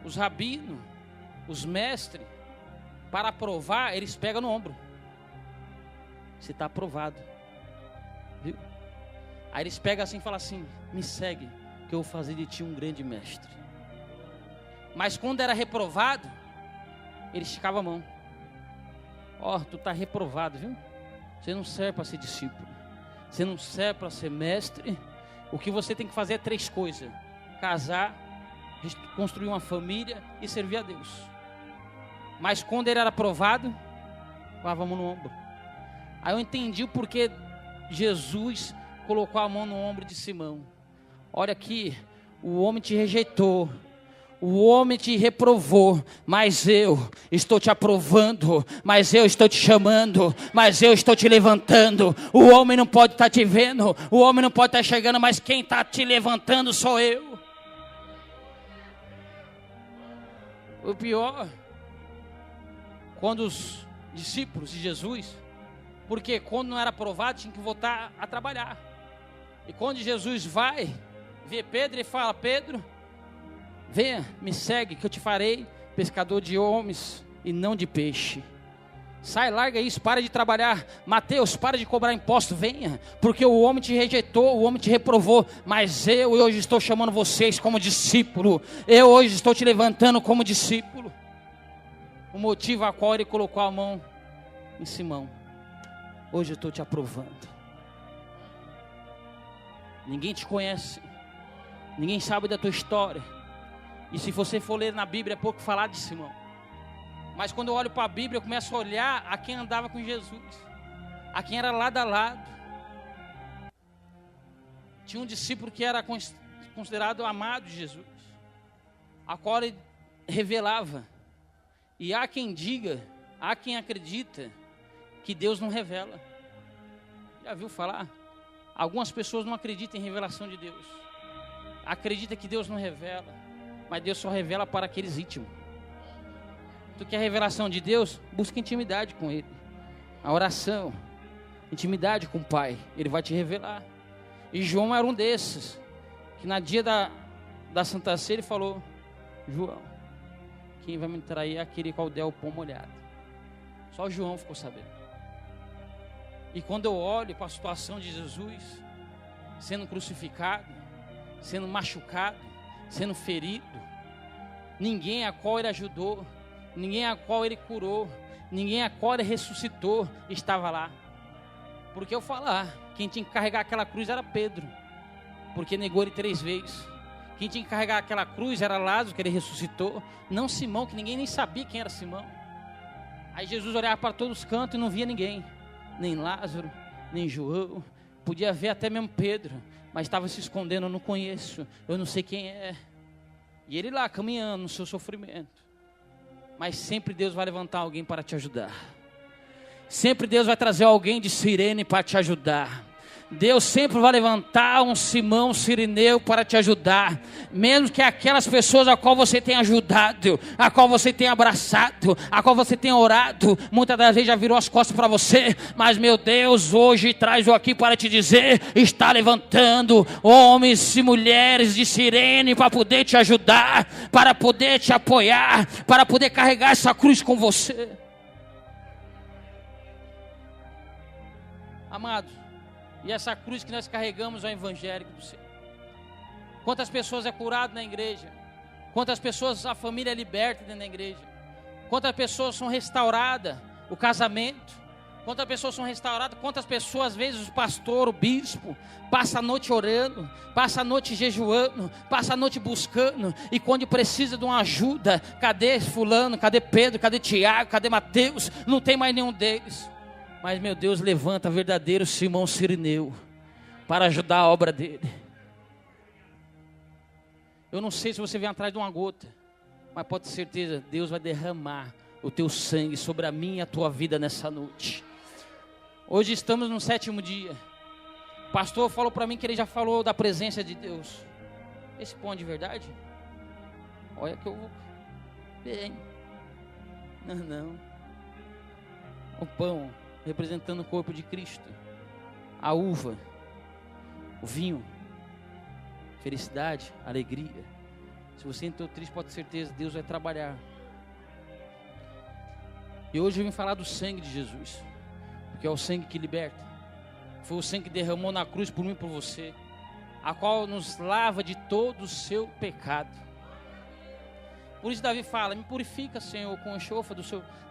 os rabinos, os mestres, para aprovar, eles pegam no ombro. Você está aprovado. Viu? Aí eles pegam assim e falam assim: me segue, que eu vou fazer de ti um grande mestre. Mas quando era reprovado, eles esticavam a mão. Ó, tu está reprovado, viu? Você não serve para ser discípulo. Você não serve para ser mestre. O que você tem que fazer é 3 coisas: casar, construir uma família e servir a Deus. Mas quando ele era aprovado, colocava a mão no ombro. Aí eu entendi o porquê Jesus colocou a mão no ombro de Simão. Olha aqui, o homem te rejeitou, o homem te reprovou, mas eu estou te aprovando, mas eu estou te chamando, mas eu estou te levantando. O homem não pode estar te vendo, o homem não pode estar chegando, mas quem está te levantando sou eu. O pior, quando os discípulos de Jesus, porque quando não era aprovado tinha que voltar a trabalhar. E quando Jesus vai ver Pedro e fala: Pedro, venha, me segue, que eu te farei pescador de homens e não de peixe. Sai, larga isso, para de trabalhar. Mateus, para de cobrar imposto, venha, porque o homem te rejeitou, o homem te reprovou, mas eu hoje estou chamando vocês como discípulo. Eu hoje estou te levantando como discípulo. O motivo a qual ele colocou a mão em Simão: hoje eu estou te aprovando. Ninguém te conhece, ninguém sabe da tua história. E se você for ler na Bíblia, é pouco falar de Simão. Mas quando eu olho para a Bíblia, eu começo a olhar a quem andava com Jesus, a quem era lado a lado. Tinha um discípulo que era considerado amado de Jesus, a qual ele revelava. E há quem diga, há quem acredita que Deus não revela. Já viu falar? Algumas pessoas não acreditam em revelação de Deus. Acredita que Deus não revela, mas Deus só revela para aqueles íntimos. Tu quer revelação de Deus? Busca intimidade com Ele. A oração, intimidade com o Pai, Ele vai te revelar. E João era um desses, que na dia da Santa Ceia ele falou: João, quem vai me trair é aquele qual der o pão molhado. Só João ficou sabendo. E quando eu olho para a situação de Jesus, sendo crucificado, sendo machucado, sendo ferido, ninguém a qual ele ajudou, ninguém a qual ele curou, ninguém a qual ele ressuscitou estava lá. Porque eu falar, quem tinha que carregar aquela cruz era Pedro, porque negou ele 3 vezes. Quem tinha que carregar aquela cruz era Lázaro, que ele ressuscitou, não Simão, que ninguém nem sabia quem era Simão. Aí Jesus olhava para todos os cantos e não via ninguém, nem Lázaro, nem João, podia ver até mesmo Pedro, mas estava se escondendo: eu não conheço, eu não sei quem é. E ele lá caminhando no seu sofrimento. Mas sempre Deus vai levantar alguém para te ajudar. Sempre Deus vai trazer alguém de Cirene para te ajudar. Deus sempre vai levantar um Simão Cireneu para te ajudar, mesmo que aquelas pessoas a qual você tem ajudado, a qual você tem abraçado, a qual você tem orado, muitas das vezes já virou as costas para você, mas meu Deus hoje traz eu aqui para te dizer: está levantando homens e mulheres de Cirene para poder te ajudar, para poder te apoiar, para poder carregar essa cruz com você. Amados, e essa cruz que nós carregamos é o Evangelho do Senhor. Quantas pessoas é curado na igreja? Quantas pessoas a família é liberta dentro da igreja? Quantas pessoas são restauradas? O casamento? Quantas pessoas são restauradas, quantas pessoas, às vezes, o pastor, o bispo, passa a noite orando, passa a noite jejuando, passa a noite buscando, e quando precisa de uma ajuda, cadê fulano, cadê Pedro, cadê Tiago, cadê Mateus? Não tem mais nenhum deles. Mas, meu Deus, levanta verdadeiro Simão Cirineu para ajudar a obra dele. Eu não sei se você vem atrás de uma gota, mas pode ter certeza, Deus vai derramar o teu sangue sobre a minha e a tua vida nessa noite. Hoje estamos no 7º dia. O pastor falou para mim que ele já falou da presença de Deus. Esse pão de verdade? Olha que eu vou bem. Não. O pão representando o corpo de Cristo. A uva, o vinho, felicidade, alegria. Se você entrou triste, pode ter certeza, Deus vai trabalhar. E hoje eu vim falar do sangue de Jesus, porque é o sangue que liberta. Foi o sangue que derramou na cruz por mim e por você, a qual nos lava de todo o seu pecado. Por isso Davi fala: me purifica, Senhor, com a enxofre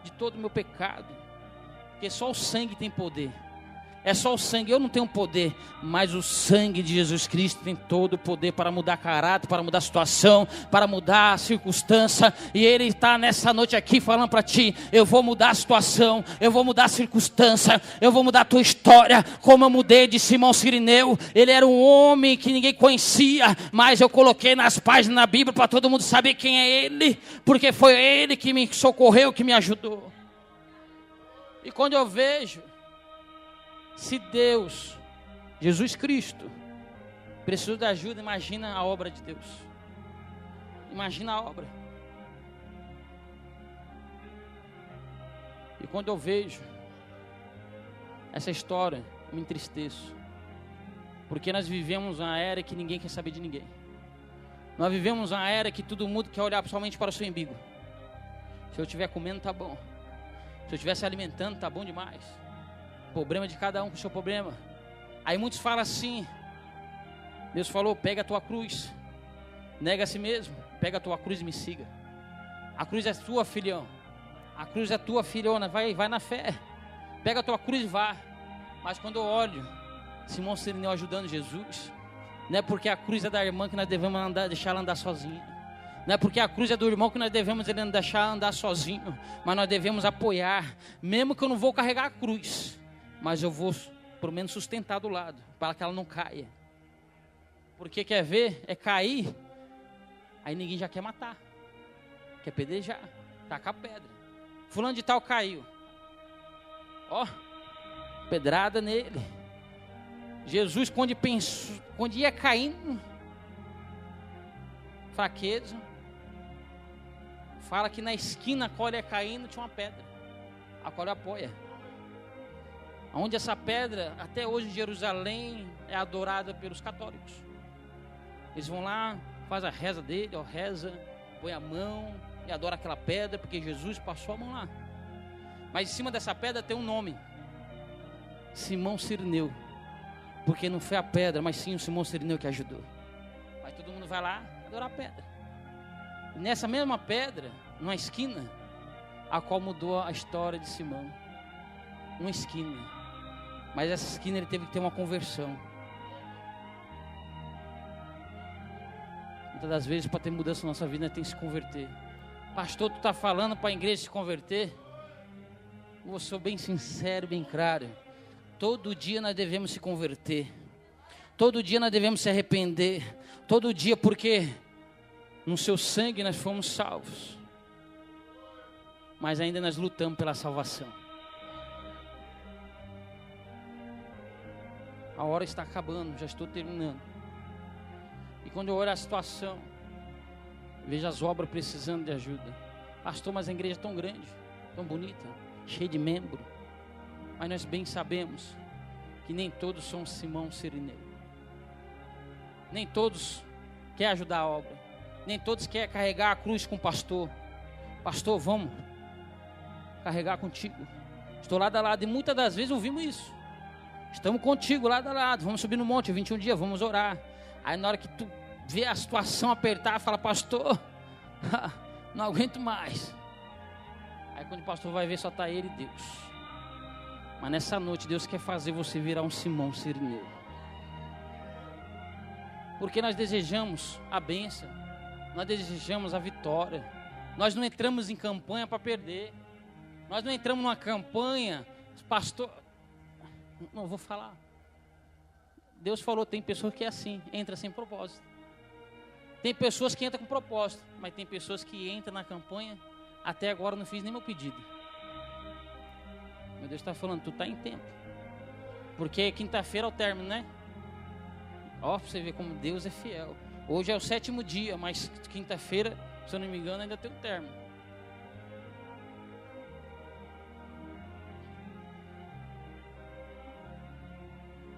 de todo o meu pecado, porque só o sangue tem poder. É só o sangue, eu não tenho poder, mas o sangue de Jesus Cristo tem todo o poder para mudar caráter, para mudar a situação, para mudar a circunstância. E Ele está nessa noite aqui falando para ti: eu vou mudar a situação, eu vou mudar a circunstância, eu vou mudar a tua história, como eu mudei de Simão Cirineu. Ele era um homem que ninguém conhecia, mas eu coloquei nas páginas da Bíblia para todo mundo saber quem é Ele, porque foi Ele que me socorreu, que me ajudou. E quando eu vejo, se Deus, Jesus Cristo, precisou de ajuda, imagina a obra de Deus. Imagina a obra. E quando eu vejo essa história, eu me entristeço. Porque nós vivemos uma era que ninguém quer saber de ninguém. Nós vivemos uma era que todo mundo quer olhar somente para o seu umbigo. Se eu estiver comendo, tá bom. Se eu estiver se alimentando, tá bom demais. Problema de cada um com o seu problema. Aí muitos falam assim: Deus falou, pega a tua cruz, nega a si mesmo, pega a tua cruz e me siga. A cruz é tua, filhão. A cruz é tua, filhona, vai na fé. Pega a tua cruz e vá. Mas quando eu olho Simão Cirineu ajudando Jesus, não é porque a cruz é da irmã que nós devemos deixar ela andar sozinha. Não é porque a cruz é do irmão que nós devemos deixar andar sozinho. Mas nós devemos apoiar, mesmo que eu não vou carregar a cruz, mas eu vou, pelo menos, sustentar do lado, para que ela não caia. Porque quer ver, é cair, aí ninguém já quer matar, quer pedejar, tacar pedra. Fulano de tal caiu, ó, pedrada nele. Jesus, quando ia caindo, fraqueza, fala que na esquina, a qual ia caindo, tinha uma pedra, a qual ele apoia. Onde essa pedra, até hoje em Jerusalém, é adorada pelos católicos. Eles vão lá, faz a reza dele, ó, reza, põe a mão e adora aquela pedra, porque Jesus passou a mão lá. Mas em cima dessa pedra tem um nome: Simão Cirineu. Porque não foi a pedra, mas sim o Simão Cirineu que ajudou. Mas todo mundo vai lá adorar a pedra. E nessa mesma pedra, numa esquina, a qual mudou a história de Simão. Uma esquina. Mas essa esquina ele teve que ter uma conversão. Muitas das vezes, para ter mudança na nossa vida, tem que se converter. Pastor, tu está falando para a igreja se converter? Eu sou bem sincero, bem claro. Todo dia nós devemos se converter. Todo dia nós devemos se arrepender. Todo dia, porque no seu sangue nós fomos salvos. Mas ainda nós lutamos pela salvação. A hora está acabando, já estou terminando. E quando eu olho a situação, vejo as obras precisando de ajuda. Pastor, mas a igreja é tão grande, tão bonita, cheia de membros. Mas nós bem sabemos que nem todos são Simão Cirineu. Nem todos querem ajudar a obra. Nem todos querem carregar a cruz com o pastor. Pastor, vamos carregar contigo. Estou lado a lado. E muitas das vezes ouvimos isso. Estamos contigo lado a lado. Vamos subir no monte, 21 dias, vamos orar. Aí na hora que tu vê a situação apertar, fala: pastor, não aguento mais. Aí quando o pastor vai ver, só está ele e Deus. Mas nessa noite Deus quer fazer você virar um Simão Cirineu. Porque nós desejamos a bênção, nós desejamos a vitória. Nós não entramos em campanha para perder. Nós não entramos numa campanha, pastor, não vou falar. Deus falou, tem pessoas que é assim, entra sem propósito. Tem pessoas que entram com propósito, mas tem pessoas que entram na campanha, até agora não fiz nem meu pedido. Meu Deus está falando, tu está em tempo. Porque quinta-feira é o término, né? Ó, pra você ver como Deus é fiel. Hoje é o 7º dia, mas quinta-feira, se eu não me engano, ainda tem o término.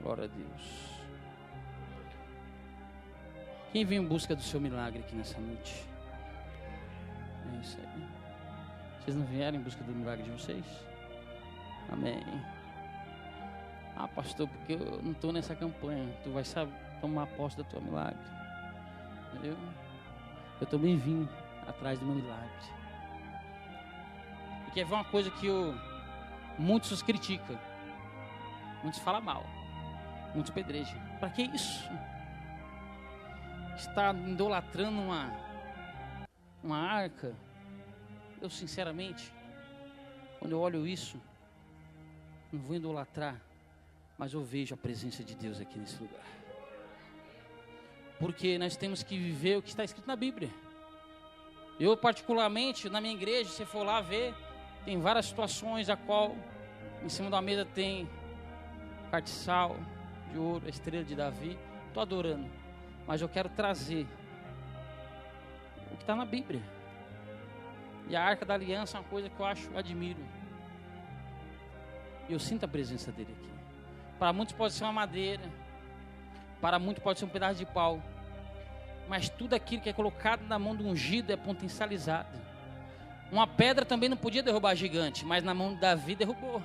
Glória a Deus. Quem vem em busca do seu milagre aqui nessa noite? É isso aí. Vocês não vieram em busca do milagre de vocês? Amém. Ah, pastor, porque eu não estou nessa campanha. Tu vai saber tomar posse do teu milagre. Entendeu? Eu também vim atrás do meu milagre. E quer ver uma coisa que muitos criticam. Muitos falam mal. Muitos pedrejam. Para que isso? Está idolatrando uma arca. Eu sinceramente, quando eu olho isso, não vou idolatrar, mas eu vejo a presença de Deus aqui nesse lugar. Porque nós temos que viver o que está escrito na Bíblia. Eu particularmente, na minha igreja, se for lá ver, tem várias situações a qual em cima da mesa tem cartiçal de ouro, a estrela de Davi. Estou adorando, mas eu quero trazer o que está na Bíblia. E a Arca da Aliança é uma coisa que eu admiro. E eu sinto a presença dele aqui. Para muitos pode ser uma madeira, para muitos pode ser um pedaço de pau, mas tudo aquilo que é colocado na mão do ungido é potencializado. Uma pedra também não podia derrubar gigante, mas na mão de Davi derrubou.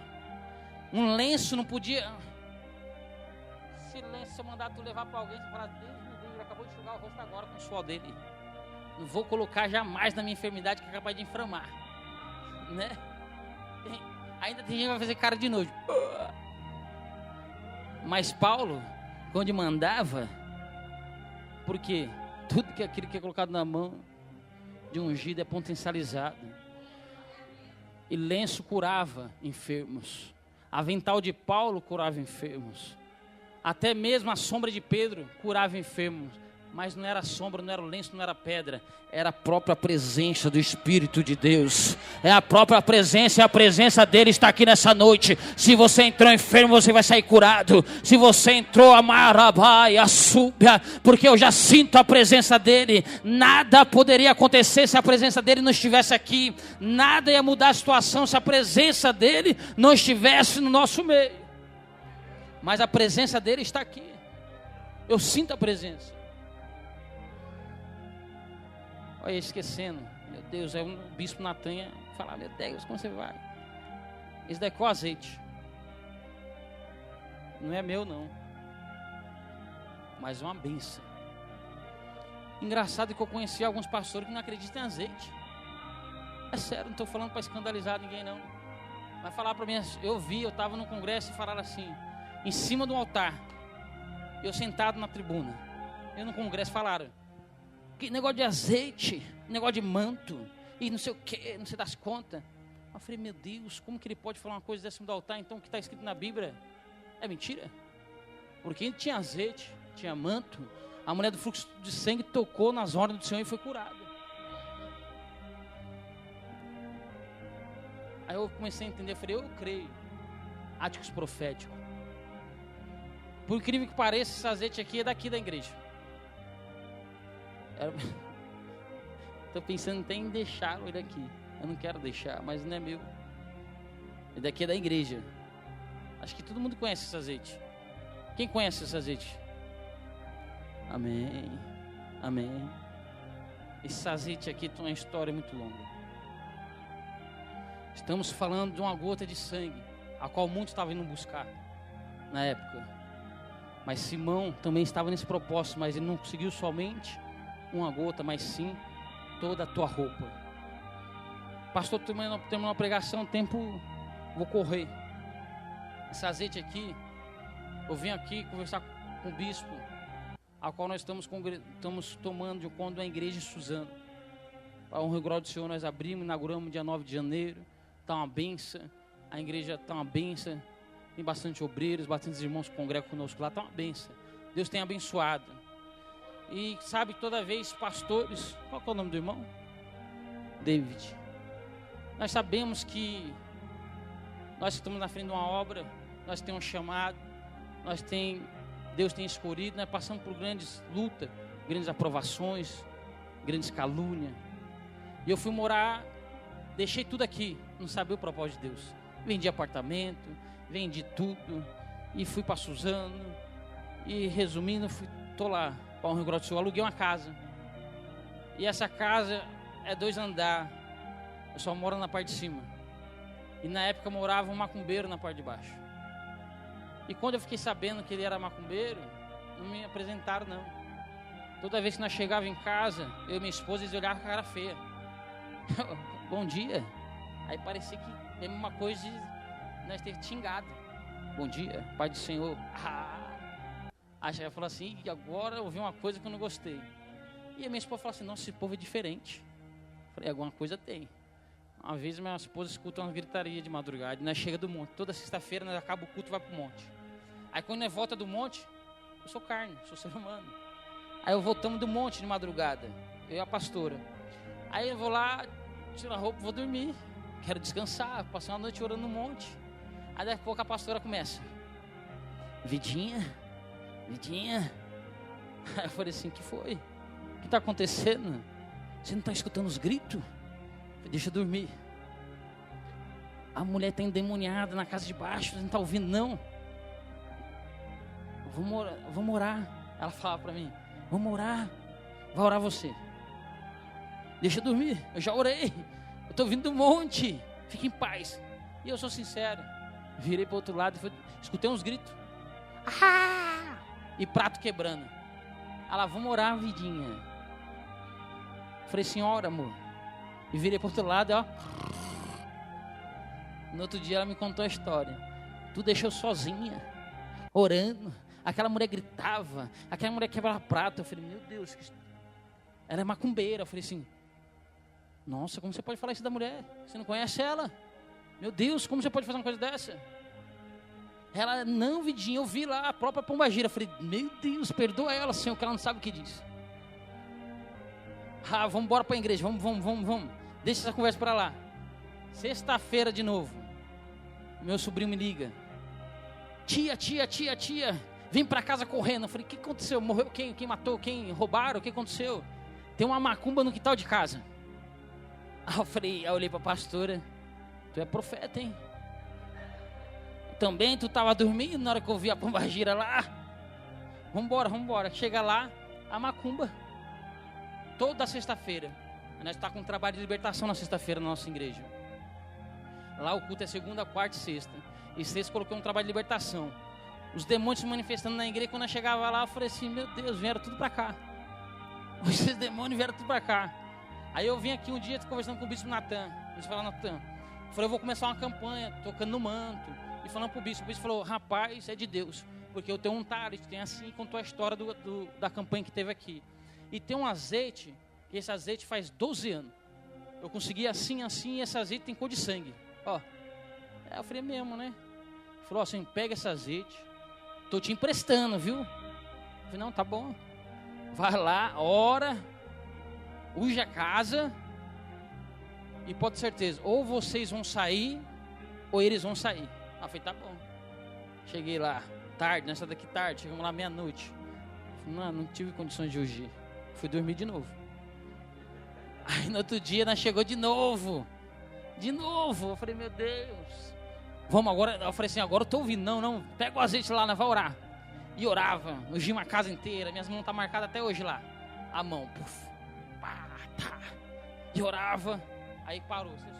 Um lenço não podia. Esse lenço, se eu mandar tu levar para alguém, você fala, Deus me livre, ele acabou de enxugar o rosto agora com o suor dele. Não vou colocar jamais na minha enfermidade que é capaz de inflamar, né? Ainda tem gente que vai fazer cara de nojo. Mas Paulo, quando mandava, porque tudo que aquilo que é colocado na mão de um ungido é potencializado. E lenço curava enfermos. Avental de Paulo curava enfermos. Até mesmo a sombra de Pedro curava enfermos. Mas não era sombra, não era lenço, não era pedra. Era a própria presença do Espírito de Deus. É a própria presença, e a presença dele está aqui nessa noite. Se você entrou enfermo, você vai sair curado. Se você entrou amarabai, súbia, porque eu já sinto a presença dele. Nada poderia acontecer se a presença dele não estivesse aqui. Nada ia mudar a situação se a presença dele não estivesse no nosso meio. Mas a presença dele está aqui. Eu sinto a presença. Olha, esquecendo, meu Deus, é um bispo Natan falar, meu Deus, como você vai? Esse daqui é o azeite. Não é meu não, mas é uma bênção. Engraçado que eu conheci alguns pastores que não acreditam em azeite. É sério, não estou falando para escandalizar ninguém não. Mas falar para mim, eu estava no congresso e falaram assim, em cima do altar, eu sentado na tribuna, eu no congresso falaram, que negócio de azeite, negócio de manto, e não sei o que, não sei das contas. Eu falei, meu Deus, como que ele pode falar uma coisa dessa do altar? Então o que está escrito na Bíblia é mentira? Porque tinha azeite, tinha manto. A mulher do fluxo de sangue tocou nas ordens do Senhor e foi curada. Aí eu comecei a entender, eu falei, eu creio. Áticos proféticos. Por incrível que pareça, esse azeite aqui é daqui da igreja. Estou pensando até em deixar ele aqui. Eu não quero deixar, mas não é meu. Ele daqui é da igreja. Acho que todo mundo conhece esse azeite. Quem conhece esse azeite? Amém. Amém. Esse azeite aqui tem uma história muito longa. Estamos falando de uma gota de sangue, a qual muitos estavam indo buscar na época. Mas Simão também estava nesse propósito, mas ele não conseguiu somente uma gota, mas sim toda a tua roupa. Pastor, terminou a pregação, tempo, vou correr. Esse azeite aqui, eu vim aqui conversar com o bispo, a qual nós estamos tomando de conta da igreja em Suzano. Para a honra e glória do Senhor, nós abrimos, inauguramos dia 9 de janeiro. Está uma benção, a igreja está uma benção. Tem bastante obreiros, bastante irmãos que congregam conosco lá, está uma benção. Deus tem abençoado. E sabe, toda vez, pastores, qual que é o nome do irmão? David. Nós sabemos que nós estamos na frente de uma obra, nós temos um chamado, Deus tem escolhido, nós passamos por grandes lutas, grandes aprovações, grandes calúnias. E eu fui morar, deixei tudo aqui, não sabia o propósito de Deus. Vendi apartamento, vendi tudo, e fui para Suzano, e resumindo, estou lá, para o Rio Grande do Sul, aluguei uma casa. E essa casa é 2 andares, eu só moro na parte de cima. E na época morava um macumbeiro na parte de baixo. E quando eu fiquei sabendo que ele era macumbeiro, não me apresentaram não. Toda vez que nós chegávamos em casa, eu e minha esposa, eles olhavam com a cara feia. Bom dia. Aí parecia que é uma coisa de nós ter xingado. Bom dia, Pai do Senhor. Aí ela falou assim, e agora eu ouvi uma coisa que eu não gostei. E a minha esposa falou assim, nossa, esse povo é diferente. Eu falei, alguma coisa tem. Uma vez minha esposa escuta uma gritaria de madrugada, nós chega do monte. Toda sexta-feira nós acaba o culto e vai pro monte. Aí quando nós volta do monte, eu sou carne, sou ser humano. Aí eu voltamos do monte de madrugada, eu e a pastora. Aí eu vou lá, tiro a roupa, vou dormir. Quero descansar, passar uma noite orando no monte. Aí daqui a pouco a pastora começa. Vidinha. Aí eu falei assim, o que foi? O que está acontecendo? Você não está escutando os gritos? Eu falei, deixa eu dormir. A mulher está endemoniada na casa de baixo, você não está ouvindo não? Vamos orar. Ela falava para mim, vamos orar. Vai orar você. Deixa eu dormir, eu já orei. Eu estou vindo do monte, fique em paz. E eu sou sincero, virei para o outro lado e escutei uns gritos. E prato quebrando. Ela, vamos orar, vidinha. Falei, senhora, amor. E virei para o outro lado, ó. No outro dia ela me contou a história. Tu deixou sozinha, orando. Aquela mulher gritava, aquela mulher quebrava prato. Eu falei, meu Deus, ela é macumbeira. Eu falei assim, nossa, como você pode falar isso da mulher? Você não conhece ela? Meu Deus, como você pode fazer uma coisa dessa? Ela, não, vidinha, eu vi lá a própria pombagira. Eu falei, meu Deus, perdoa ela, Senhor, que ela não sabe o que diz. Vamos embora para a igreja, vamos. Deixa essa conversa para lá. Sexta-feira de novo, meu sobrinho me liga. Tia, vem para casa correndo. Eu falei, o que aconteceu? Morreu quem? Quem matou? Quem? Roubaram? O que aconteceu? Tem uma macumba no quintal de casa. Aí eu olhei para a pastora. Tu é profeta, hein? Também tu estava dormindo na hora que eu vi a pombagira lá. Vambora. Chega lá, a macumba. Toda sexta-feira. Nós estamos com um trabalho de libertação na sexta-feira na nossa igreja. Lá o culto é segunda, quarta e sexta. E sexta coloquei um trabalho de libertação. Os demônios se manifestando na igreja. Quando eu chegava lá, eu falei assim, meu Deus, vieram tudo para cá. Esses demônios vieram tudo para cá. Aí eu vim aqui um dia conversando com o bispo Natan. A gente falou, Natan, eu falei, eu vou começar uma campanha, tocando no manto. E falando pro bispo, o bispo falou, rapaz, é de Deus. Porque eu tenho um talento, tem assim, e contou a história da campanha que teve aqui. E tem um azeite, que esse azeite faz 12 anos. Eu consegui assim, e esse azeite tem cor de sangue. Ó, eu falei, mesmo, né? Ele falou, assim, pega esse azeite, tô te emprestando, viu? Eu falei, não, tá bom. Vai lá, ora, unge a casa, e pode ter certeza, ou vocês vão sair, ou eles vão sair. Eu falei, tá bom. Cheguei lá, tarde, nessa daqui tarde, chegamos lá meia-noite. Não tive condições de ungir. Fui dormir de novo. Aí no outro dia, nós chegou de novo. Eu falei, meu Deus. Vamos agora. Eu falei assim, agora eu tô ouvindo. Não, pega o azeite lá, nós vamos orar. E orava, ungi uma casa inteira. Minhas mãos tá marcadas até hoje lá. A mão, puf, pá, tá. E orava. Aí parou, cessou.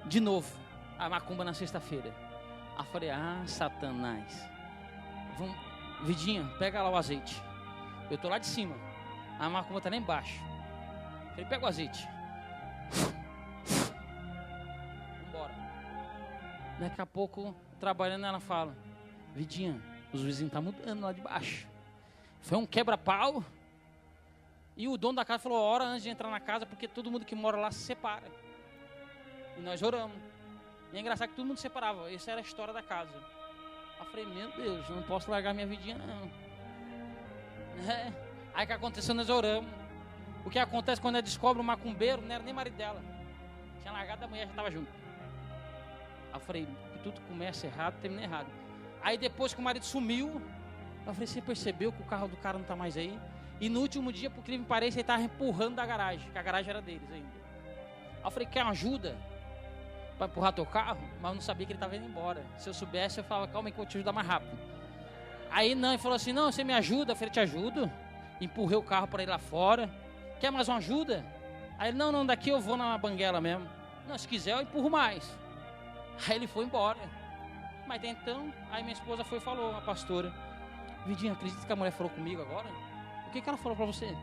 De novo, a macumba na sexta-feira. Aí eu falei, Satanás. Vamos, vidinha, pega lá o azeite. Eu tô lá de cima. A macumba tá lá embaixo. Eu falei, pega o azeite. Vambora. Daqui a pouco, trabalhando, ela fala: Vidinha, os vizinhos estão mudando lá de baixo. Foi um quebra-pau. E o dono da casa falou: ora antes de entrar na casa, porque todo mundo que mora lá se separa. E nós oramos. E é engraçado que todo mundo se separava. Essa era a história da casa. Eu falei: meu Deus, eu não posso largar minha vidinha não. Aí o que aconteceu? Nós oramos. O que acontece quando ela descobre o macumbeiro? Não era nem marido dela. Tinha largado da mulher, já estava junto. Aí eu falei: que tudo começa errado, termina errado. Aí depois que o marido sumiu, eu falei: você percebeu que o carro do cara não está mais aí? E no último dia, por incrível que pareça, ele estava empurrando da garagem, que a garagem era deles ainda. Aí eu falei: quer uma ajuda para empurrar teu carro? Mas eu não sabia que ele estava indo embora. Se eu soubesse, eu falava: calma aí que eu vou te ajudar mais rápido. Aí não, ele falou assim: não, você me ajuda? Eu falei: te ajudo. Empurrei o carro para ir lá fora. Quer mais uma ajuda? Aí ele: não, daqui eu vou na banguela mesmo. Não, se quiser eu empurro mais. Aí ele foi embora. Mas então, aí minha esposa foi e falou, a pastora: Vidinha, acredita que a mulher falou comigo agora? O que ela falou para você?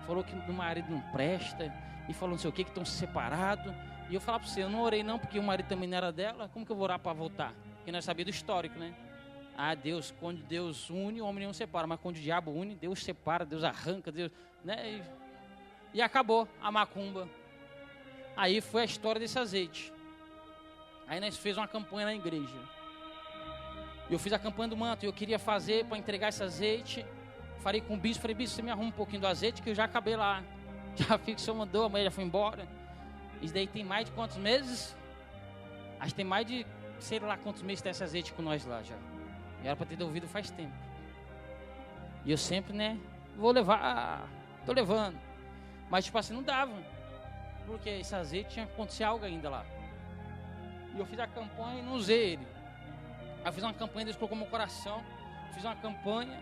Falou que o marido não presta, e falou não sei o que estão separados. E eu falava para você: eu não orei não, porque o marido também não era dela. Como que eu vou orar para voltar? Porque nós sabíamos do histórico, né? Deus, quando Deus une, o homem não separa. Mas quando o diabo une, Deus separa, Deus arranca, Deus, né? E acabou a macumba. Aí foi a história desse azeite. Aí nós fizemos uma campanha na igreja. Eu fiz a campanha do manto. Eu queria fazer para entregar esse azeite. Falei com o bispo. Falei: bispo, você me arruma um pouquinho do azeite, que eu já acabei lá. Já fiz o que o senhor mandou, a mulher já foi embora. Isso daí tem mais de quantos meses? Acho que tem mais de, sei lá quantos meses tem esse azeite com nós lá já. E era para ter ouvido faz tempo. E eu sempre, né, vou levar, tô levando. Mas tipo assim, não dava. Porque esse azeite tinha que acontecer algo ainda lá. E eu fiz a campanha e não usei ele. Aí eu fiz uma campanha, Deus colocou no meu coração. Fiz uma campanha,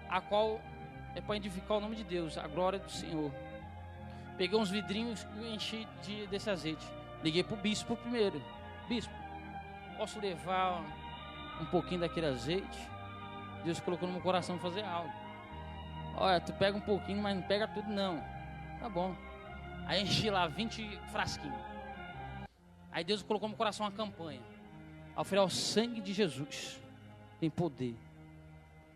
a qual é para edificar o nome de Deus, a glória do Senhor. Peguei uns vidrinhos e enchi desse azeite. Liguei para o bispo primeiro: bispo, posso levar um pouquinho daquele azeite? Deus colocou no meu coração fazer algo. Olha, tu pega um pouquinho, mas não pega tudo não. Tá bom. Aí enchi lá 20 frasquinhos. Aí Deus colocou no meu coração uma campanha: ao falei: o sangue de Jesus tem poder.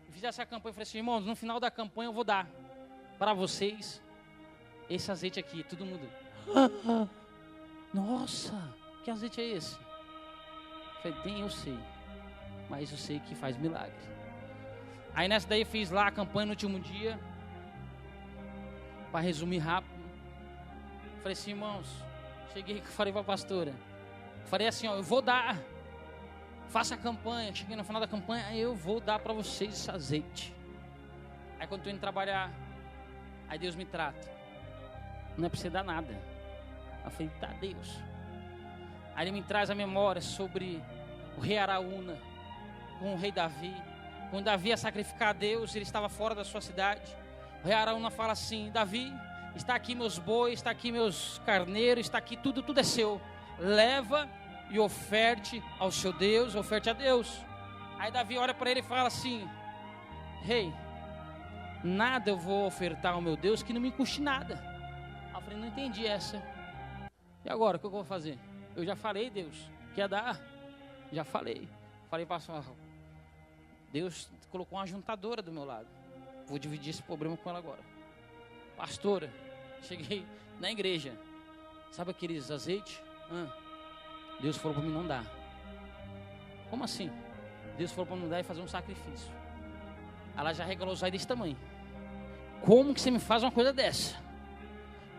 Eu fiz essa campanha e falei assim: irmãos, no final da campanha eu vou dar para vocês esse azeite aqui. Todo mundo: nossa, que azeite é esse? Eu falei: eu sei, mas eu sei que faz milagre. Aí nessa daí eu fiz lá a campanha no último dia. Para resumir rápido, falei assim: irmãos, cheguei e falei para a pastora, falei assim: ó, eu vou dar, faça a campanha. Cheguei no final da campanha: eu vou dar para vocês esse azeite. Aí quando estou indo trabalhar, aí Deus me trata: não é para você dar nada. Eu falei: tá, Deus. Aí Ele me traz a memória sobre o rei Araúna com o rei Davi. Quando Davi ia sacrificar a Deus, ele estava fora da sua cidade. O rei Araúna fala assim: Davi, está aqui meus bois, está aqui meus carneiros, está aqui tudo é seu. Leva e oferte ao seu Deus, oferte a Deus. Aí Davi olha para ele e fala assim: rei, nada eu vou ofertar ao meu Deus que não me custe nada. Aí eu falei: não entendi essa. E agora, o que eu vou fazer? Eu já falei, Deus, que ia dar. Já falei. Falei para a Deus colocou uma juntadora do meu lado. Vou dividir esse problema com ela agora. Pastora, cheguei na igreja. Sabe aqueles azeites? Deus falou para mim não dar. Como assim? Deus falou para não dar e fazer um sacrifício. Ela já regalou os olhos desse tamanho. Como que você me faz uma coisa dessa?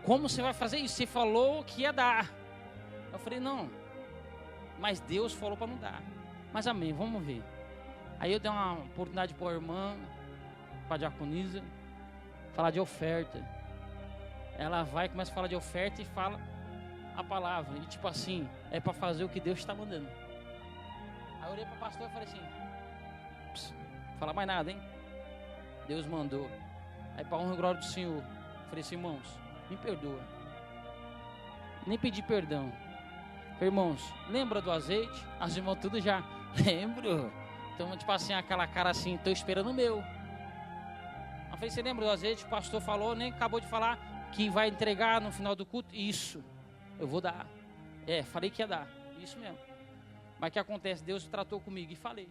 Como você vai fazer isso? Você falou que ia dar. Eu falei: não. Mas Deus falou para não dar. Mas amém, vamos ver. Aí eu dei uma oportunidade para a irmã, para a diaconisa, falar de oferta. Ela vai, começa a falar de oferta e fala a palavra. E tipo assim, é para fazer o que Deus está mandando. Aí eu olhei para o pastor e falei assim: fala mais nada, hein? Deus mandou. Aí para honra e glória do Senhor, falei assim: irmãos, me perdoa. Nem pedi perdão. Irmãos, lembra do azeite? As irmãs tudo já, lembro. Então tipo assim, aquela cara assim: estou esperando o meu. Eu falei: você lembra do azeite? O pastor falou, nem acabou de falar, que vai entregar no final do culto. Isso, eu vou dar. Falei que ia dar, isso mesmo. Mas o que acontece? Deus tratou comigo e falei.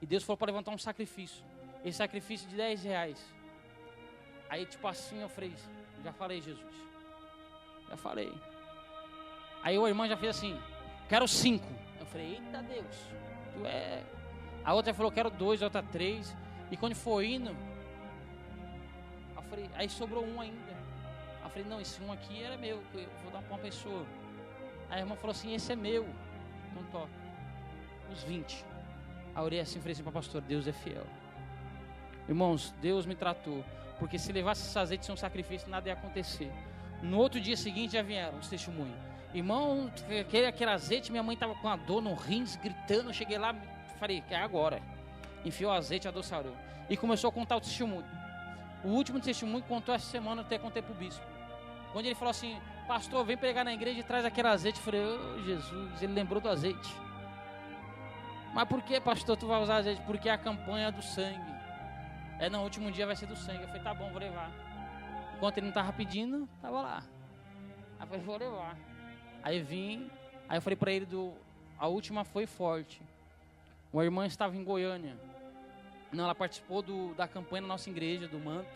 E Deus falou para levantar um sacrifício. Esse sacrifício de R$10. Aí tipo assim eu falei, já falei, Jesus. Já falei. Aí a irmã já fez assim, quero 5. Eu falei, eita Deus, tu é... A outra falou, quero 2, a outra 3. E quando foi indo, eu falei, aí sobrou um ainda. Eu falei, não, esse um aqui era meu, que eu vou dar para uma pessoa. Aí a irmã falou assim, esse é meu. Então toca. Os 20. Aí eu orei assim, falei assim para o pastor, Deus é fiel. Irmãos, Deus me tratou. Porque se levasse esse azeite sem um sacrifício, nada ia acontecer. No outro dia seguinte já vieram os testemunhos. Irmão, aquele azeite, minha mãe estava com a dor no rins, gritando. Eu cheguei lá, falei, é agora. Enfiou o azeite, a dor sarou. E começou a contar o testemunho. O último testemunho contou essa semana, eu até contei para o bispo. Quando ele falou assim, pastor, vem pregar na igreja e traz aquele azeite. Eu falei, oh, Jesus, ele lembrou do azeite. Mas por que, pastor, tu vai usar azeite? Porque é a campanha do sangue. No último dia vai ser do sangue. Eu falei, tá bom, vou levar. Enquanto ele não estava pedindo, estava lá. Aí eu falei, vou levar. Aí vim, aí eu falei para ele, a última foi forte. Uma irmã estava em Goiânia. Não, ela participou da campanha da nossa igreja, do manto.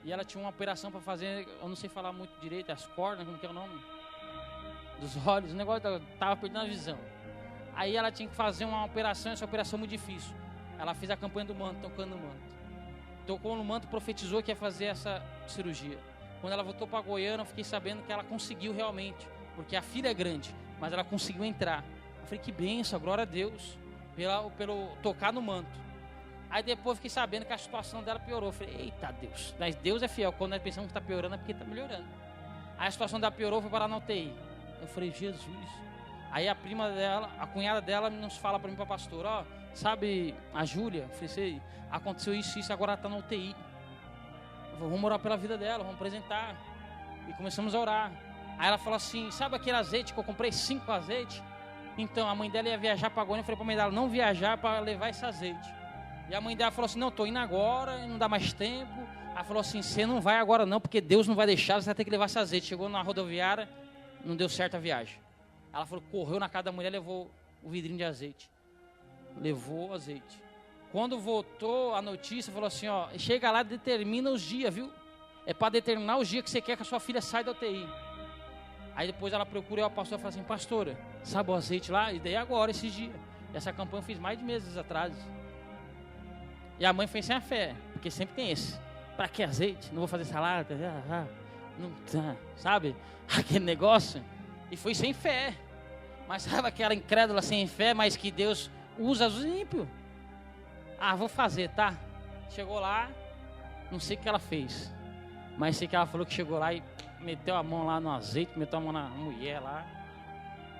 E ela tinha uma operação para fazer, eu não sei falar muito direito, as cordas, como que é o nome? Dos olhos, o negócio estava perdendo a visão. Aí ela tinha que fazer uma operação, essa operação muito difícil. Ela fez a campanha do manto, tocando no manto. Tocou no manto, profetizou que ia fazer essa cirurgia. Quando ela voltou para Goiânia, eu fiquei sabendo que ela conseguiu realmente. Porque a filha é grande, mas ela conseguiu entrar. Eu falei, que bênção, glória a Deus, pelo tocar no manto. Aí depois fiquei sabendo que a situação dela piorou. Eu falei, eita Deus, mas Deus é fiel. Quando nós pensamos que está piorando é porque está melhorando. Aí a situação dela piorou, foi parar na UTI. Eu falei, Jesus. Aí a prima dela, a cunhada dela nos fala para mim, para pastor, ó, sabe a Júlia? Eu falei, aconteceu isso, agora ela está na UTI. Eu falei, vamos orar pela vida dela, vamos apresentar. E começamos a orar. Aí ela falou assim, sabe aquele azeite que eu comprei 5 azeites? Então a mãe dela ia viajar para Goiânia. Eu falei para a mãe dela não viajar para levar esse azeite. E a mãe dela falou assim, não, estou indo agora, não dá mais tempo. Ela falou assim, você não vai agora não, porque Deus não vai deixar, você vai ter que levar esse azeite. Chegou na rodoviária, não deu certo a viagem. Ela falou, correu na casa da mulher, levou o vidrinho de azeite. Levou o azeite. Quando voltou a notícia, falou assim, ó, chega lá e determina os dias, viu? É para determinar os dias que você quer que a sua filha saia da UTI. Aí depois ela procurou a pastora e falou assim, pastora, sabe o azeite lá? E daí agora, esses dias. Essa campanha eu fiz mais de meses atrás. E a mãe foi sem a fé, porque sempre tem esse. Para que azeite? Não vou fazer salada, não, sabe? Aquele negócio. E foi sem fé. Mas sabe aquela incrédula sem fé, mas que Deus usa os ímpios? Ah, vou fazer, tá? Chegou lá, não sei o que ela fez. Mas sei que ela falou que chegou lá e meteu a mão lá no azeite, meteu a mão na mulher lá.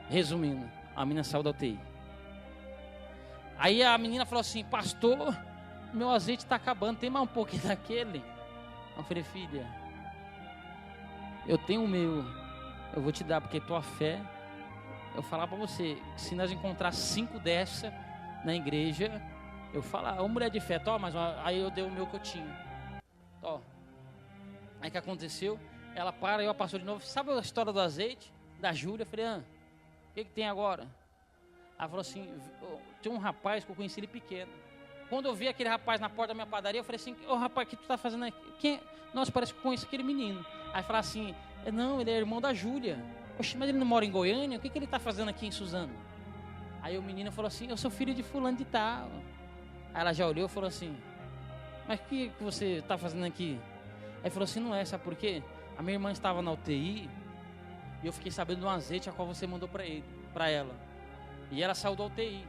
Resumindo, a menina saiu da UTI. Aí a menina falou assim, pastor, meu azeite está acabando, tem mais um pouquinho daquele? Eu falei, filha, eu tenho o meu, eu vou te dar, porque tua fé, eu falar para você, se nós encontrar 5 dessa na igreja, eu falar, ô mulher de fé, toma, mas aí eu dei o meu que eu tinha. Ó. Aí o que aconteceu? Ela para, eu passou de novo, sabe a história do azeite? Da Júlia, eu falei, o que tem agora? Ela falou assim, tem um rapaz que eu conheci ele pequeno. Quando eu vi aquele rapaz na porta da minha padaria, eu falei assim, rapaz, o que tu tá fazendo aqui? Quem? Nossa, parece que eu conheço aquele menino. Aí fala assim, não, ele é irmão da Júlia. Oxe, mas ele não mora em Goiânia? O que ele tá fazendo aqui em Suzano? Aí o menino falou assim, eu sou filho de fulano de tal. Aí ela já olhou e falou assim, mas o que você tá fazendo aqui? Aí falou assim, não é, sabe por quê? A minha irmã estava na UTI e eu fiquei sabendo do azeite a qual você mandou para ela. E ela saiu da UTI.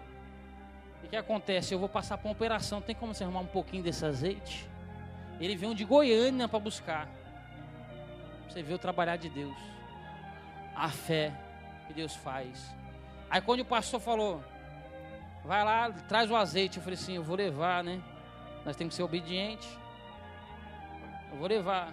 E o que acontece? Eu vou passar por uma operação, tem como você arrumar um pouquinho desse azeite? Ele veio de Goiânia para buscar. Você vê o trabalhar de Deus. A fé que Deus faz. Aí quando o pastor falou, vai lá, traz o azeite. Eu falei assim, eu vou levar, né? Nós temos que ser obedientes. Eu vou levar.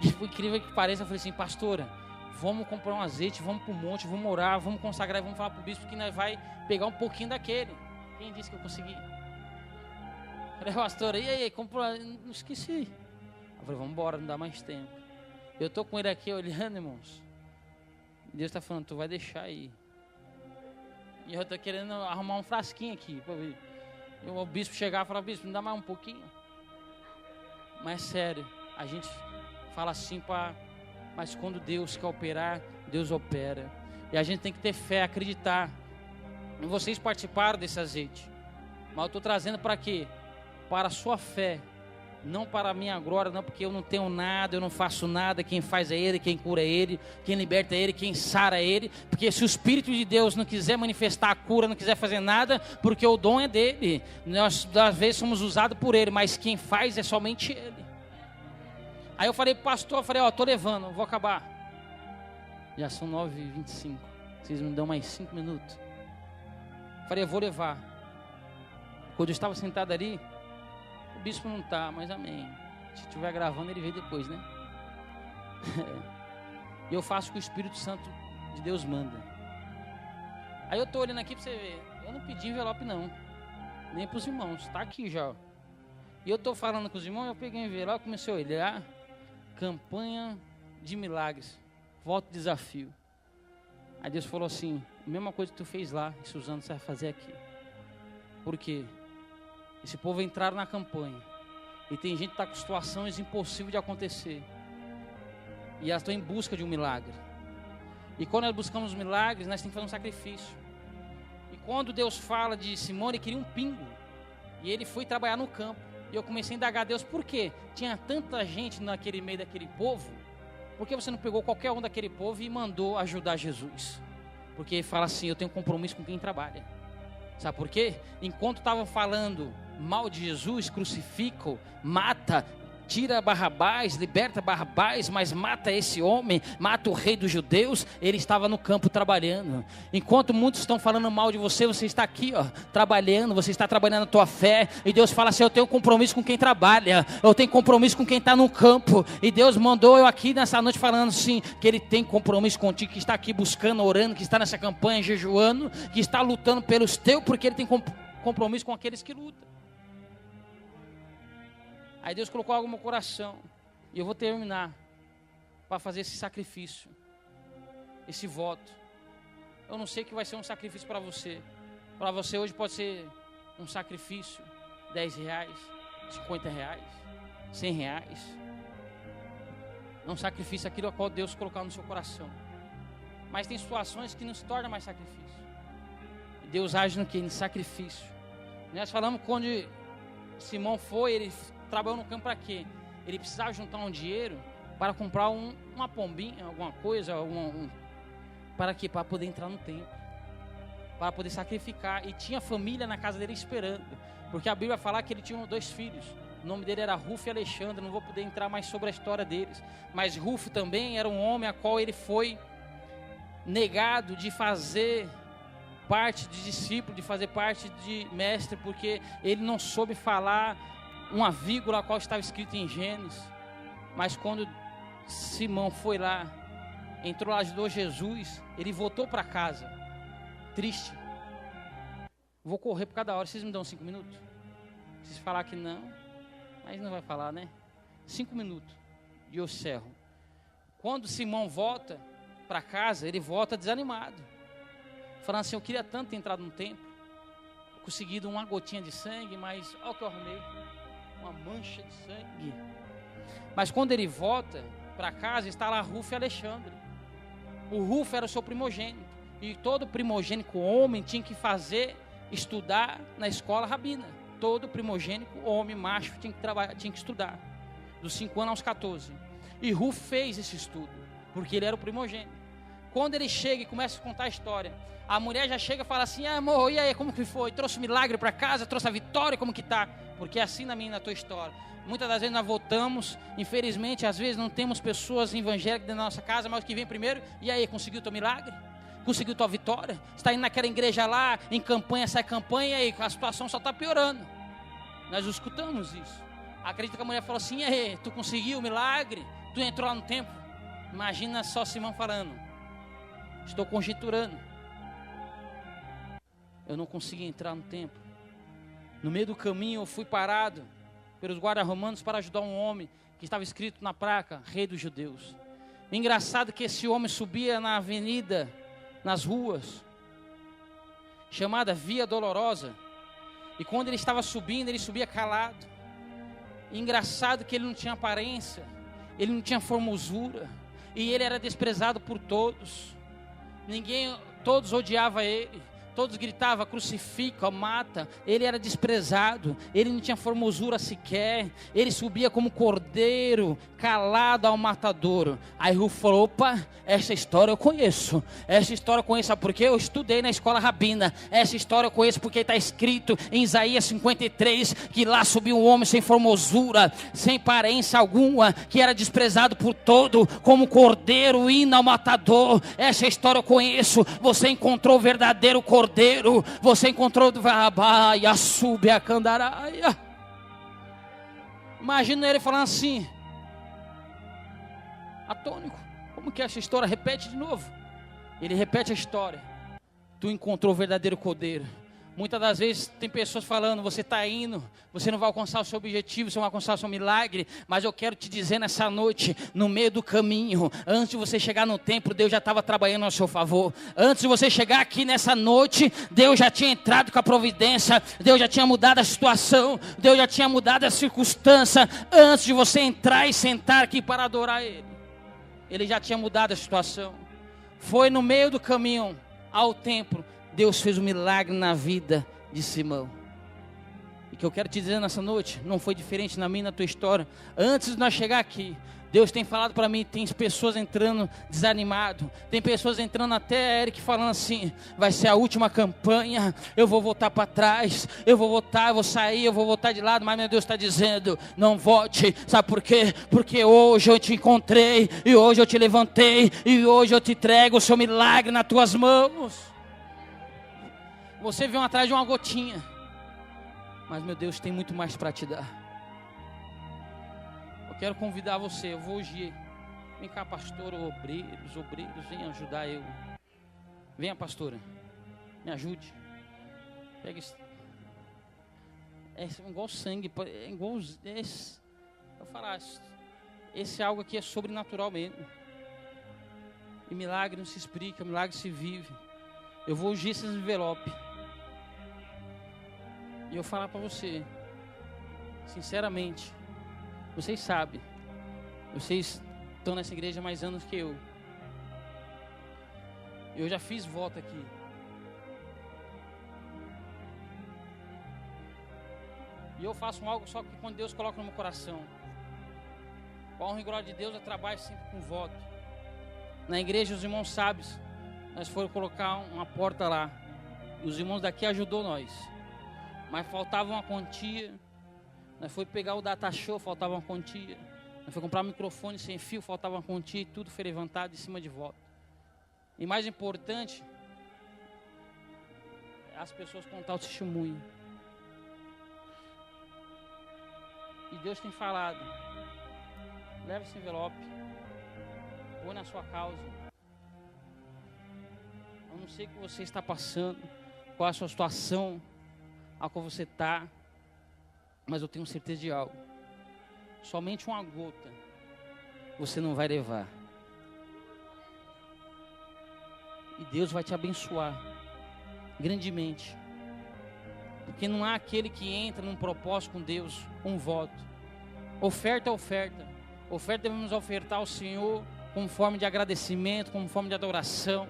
E por incrível que pareça, eu falei assim, pastora, vamos comprar um azeite, vamos para o monte, vamos orar, vamos consagrar e vamos falar para o bispo que nós vai pegar um pouquinho daquele. Quem disse que eu consegui? Eu falei, pastora, e aí, comprou? Não esqueci. Eu falei, vamos embora, não dá mais tempo. Eu estou com ele aqui olhando, irmãos. Deus está falando, tu vai deixar aí. E eu tô querendo arrumar um frasquinho aqui para ver. E o bispo chegar e falar, bispo, me dá mais um pouquinho. Mas sério, a gente fala assim, mas quando Deus quer operar, Deus opera. E a gente tem que ter fé, acreditar. E vocês participaram desse azeite. Mas eu estou trazendo para quê? Para a sua fé. Não para a minha glória, não, porque eu não tenho nada, eu não faço nada. Quem faz é Ele, quem cura é Ele, quem liberta é Ele, quem sara é Ele. Porque se o Espírito de Deus não quiser manifestar a cura, não quiser fazer nada, porque o dom é dele. Nós, às vezes, somos usados por Ele, mas quem faz é somente Ele. Aí eu falei pro pastor, estou levando, vou acabar. Já são 9h25, vocês me dão mais 5 minutos. Falei, eu vou levar. Quando eu estava sentado ali, o bispo não está, mas amém. Se estiver gravando, ele vê depois, né? E eu faço o que o Espírito Santo de Deus manda. Aí eu estou olhando aqui para você ver. Eu não pedi envelope não, nem para os irmãos, está aqui já. Ó. E eu estou falando com os irmãos, eu peguei o envelope, comecei a olhar. Campanha de milagres, voto de desafio. Aí Deus falou assim, a mesma coisa que tu fez lá, e Suzano, você vai fazer aqui. Por quê? Esse povo entraram na campanha, e tem gente que está com situações impossíveis de acontecer, e elas estão em busca de um milagre. E quando nós buscamos milagres, nós temos que fazer um sacrifício. E quando Deus fala de Simão, ele queria um pingo, e ele foi trabalhar no campo. E eu comecei a indagar a Deus, por quê? Tinha tanta gente naquele meio daquele povo, por que você não pegou qualquer um daquele povo e mandou ajudar Jesus? Porque ele fala assim, eu tenho compromisso com quem trabalha. Sabe por quê? Enquanto estavam falando mal de Jesus, crucificam, mata, tira Barrabás, liberta Barrabás, mas mata esse homem, mata o rei dos judeus, ele estava no campo trabalhando. Enquanto muitos estão falando mal de você, você está aqui, ó, trabalhando, você está trabalhando a tua fé, e Deus fala assim, eu tenho compromisso com quem trabalha, eu tenho compromisso com quem está no campo, e Deus mandou eu aqui nessa noite falando assim, que Ele tem compromisso contigo, que está aqui buscando, orando, que está nessa campanha, jejuando, que está lutando pelos teus, porque Ele tem compromisso com aqueles que lutam. Aí Deus colocou algo no meu coração. E eu vou terminar para fazer esse sacrifício, esse voto. Eu não sei que vai ser um sacrifício para você. Para você hoje pode ser um sacrifício, R$10, R$50, R$100. É um sacrifício aquilo a qual Deus colocar no seu coração. Mas tem situações que não se torna mais sacrifício. E Deus age no que? No sacrifício. Nós falamos quando Simão foi, ele trabalhou no campo para quê? Ele precisava juntar um dinheiro para comprar uma pombinha, alguma coisa, para quê? Para poder entrar no templo, para poder sacrificar. E tinha família na casa dele esperando, porque a Bíblia fala que ele tinha 2 filhos. O nome dele era Rufo e Alexandre. Não vou poder entrar mais sobre a história deles, mas Rufo também era um homem a qual ele foi negado de fazer parte de discípulo, de fazer parte de mestre, porque ele não soube falar uma vírgula a qual estava escrito em Gênesis. Mas quando Simão foi lá, entrou lá, ajudou Jesus, ele voltou para casa triste. Vou correr por cada hora, vocês me dão 5 minutos? Vocês falar que não, mas não vai falar, né? 5 minutos e eu encerro. Quando Simão volta para casa, ele volta desanimado, falando assim, eu queria tanto ter entrado no templo, conseguido uma gotinha de sangue, mas olha o que eu arrumei, uma mancha de sangue. Mas quando ele volta para casa, está lá Rufo e Alexandre. O Rufo era o seu primogênito, e todo primogênito homem tinha que estudar na escola rabina. Todo primogênito homem, macho, tinha que estudar, dos 5 anos aos 14. E Rufo fez esse estudo, porque ele era o primogênito. Quando ele chega e começa a contar a história, a mulher já chega e fala assim, amor, e aí, como que foi? Trouxe um milagre para casa, trouxe a vitória, como que tá? Porque é assim na tua história. Muitas das vezes nós voltamos, infelizmente, às vezes não temos pessoas evangélicas dentro da nossa casa, mas o que vem primeiro, e aí, conseguiu teu milagre? Conseguiu tua vitória? Está indo naquela igreja lá, em campanha, sai campanha, e aí a situação só está piorando. Nós escutamos isso. Acredito que a mulher falou assim, e aí, tu conseguiu o milagre? Tu entrou lá no templo? Imagina só Simão falando, estou conjecturando, eu não consegui entrar no templo. No meio do caminho eu fui parado pelos guardas romanos para ajudar um homem que estava escrito na placa, Rei dos Judeus. Engraçado que esse homem subia na avenida, nas ruas, chamada Via Dolorosa. E quando ele estava subindo, ele subia calado. E engraçado que ele não tinha aparência, ele não tinha formosura, e ele era desprezado por todos. Todos odiavam ele. Todos gritavam, crucifica, mata. Ele era desprezado, ele não tinha formosura sequer. Ele subia como cordeiro, calado ao matadouro. Aí Rufo falou, opa, essa história eu conheço. Essa história eu conheço, sabe por quê? Eu estudei na escola rabina. Essa história eu conheço porque está escrito em Isaías 53, que lá subiu um homem sem formosura, sem aparência alguma, que era desprezado por todo, como cordeiro indo ao matador. Essa história eu conheço. Você encontrou o verdadeiro cordeiro. Você encontrou do Vabaia, sube a Candaraia. Imagina ele falando assim, atônico, como que é essa história? Repete de novo. Ele repete a história. Tu encontrou o verdadeiro cordeiro. Muitas das vezes tem pessoas falando, você está indo, você não vai alcançar o seu objetivo, você não vai alcançar o seu milagre, mas eu quero te dizer nessa noite, no meio do caminho, antes de você chegar no templo, Deus já estava trabalhando ao seu favor. Antes de você chegar aqui nessa noite, Deus já tinha entrado com a providência, Deus já tinha mudado a situação, Deus já tinha mudado a circunstância, antes de você entrar e sentar aqui para adorar Ele. Ele já tinha mudado a situação. Foi no meio do caminho ao templo, Deus fez um milagre na vida de Simão. E que eu quero te dizer nessa noite, não foi diferente na minha e na tua história. Antes de nós chegar aqui, Deus tem falado para mim, tem pessoas entrando desanimado, tem pessoas entrando até Eric falando assim, vai ser a última campanha, eu vou voltar para trás, eu vou voltar, eu vou sair, eu vou voltar de lado, mas meu Deus está dizendo, não volte, sabe por quê? Porque hoje eu te encontrei, e hoje eu te levantei, e hoje eu te entrego o seu milagre nas tuas mãos. Você vem atrás de uma gotinha, mas meu Deus tem muito mais para te dar. Eu quero convidar você, eu vou hoje, vem cá pastora, obreiros, venham ajudar eu. Venha pastora, me ajude. Pega isso. É igual sangue, é igual, eu falar, esse algo aqui é sobrenatural mesmo. E milagre não se explica, milagre se vive. Eu vou ungir esses envelopes. E eu falar para você, sinceramente, vocês sabem, vocês estão nessa igreja há mais anos que eu. Eu já fiz voto aqui. E eu faço algo só que quando Deus coloca no meu coração. Com a honra e glória de Deus, eu trabalho sempre com voto. Na igreja os irmãos sabem, nós fomos colocar uma porta lá. E os irmãos daqui ajudou nós. Mas faltava uma quantia. Nós foi pegar o data show, faltava uma quantia. Nós foi comprar um microfone sem fio, faltava uma quantia. E tudo foi levantado em cima de voto. E mais importante, as pessoas contar o testemunho. E Deus tem falado, leva esse envelope, põe na sua causa. Eu não sei o que você está passando, qual é a sua situação, a qual você está, mas eu tenho certeza de algo. Somente uma gota você não vai levar. E Deus vai te abençoar grandemente. Porque não há aquele que entra num propósito com Deus, um voto. Oferta é oferta. Oferta devemos ofertar ao Senhor como forma de agradecimento, como forma de adoração.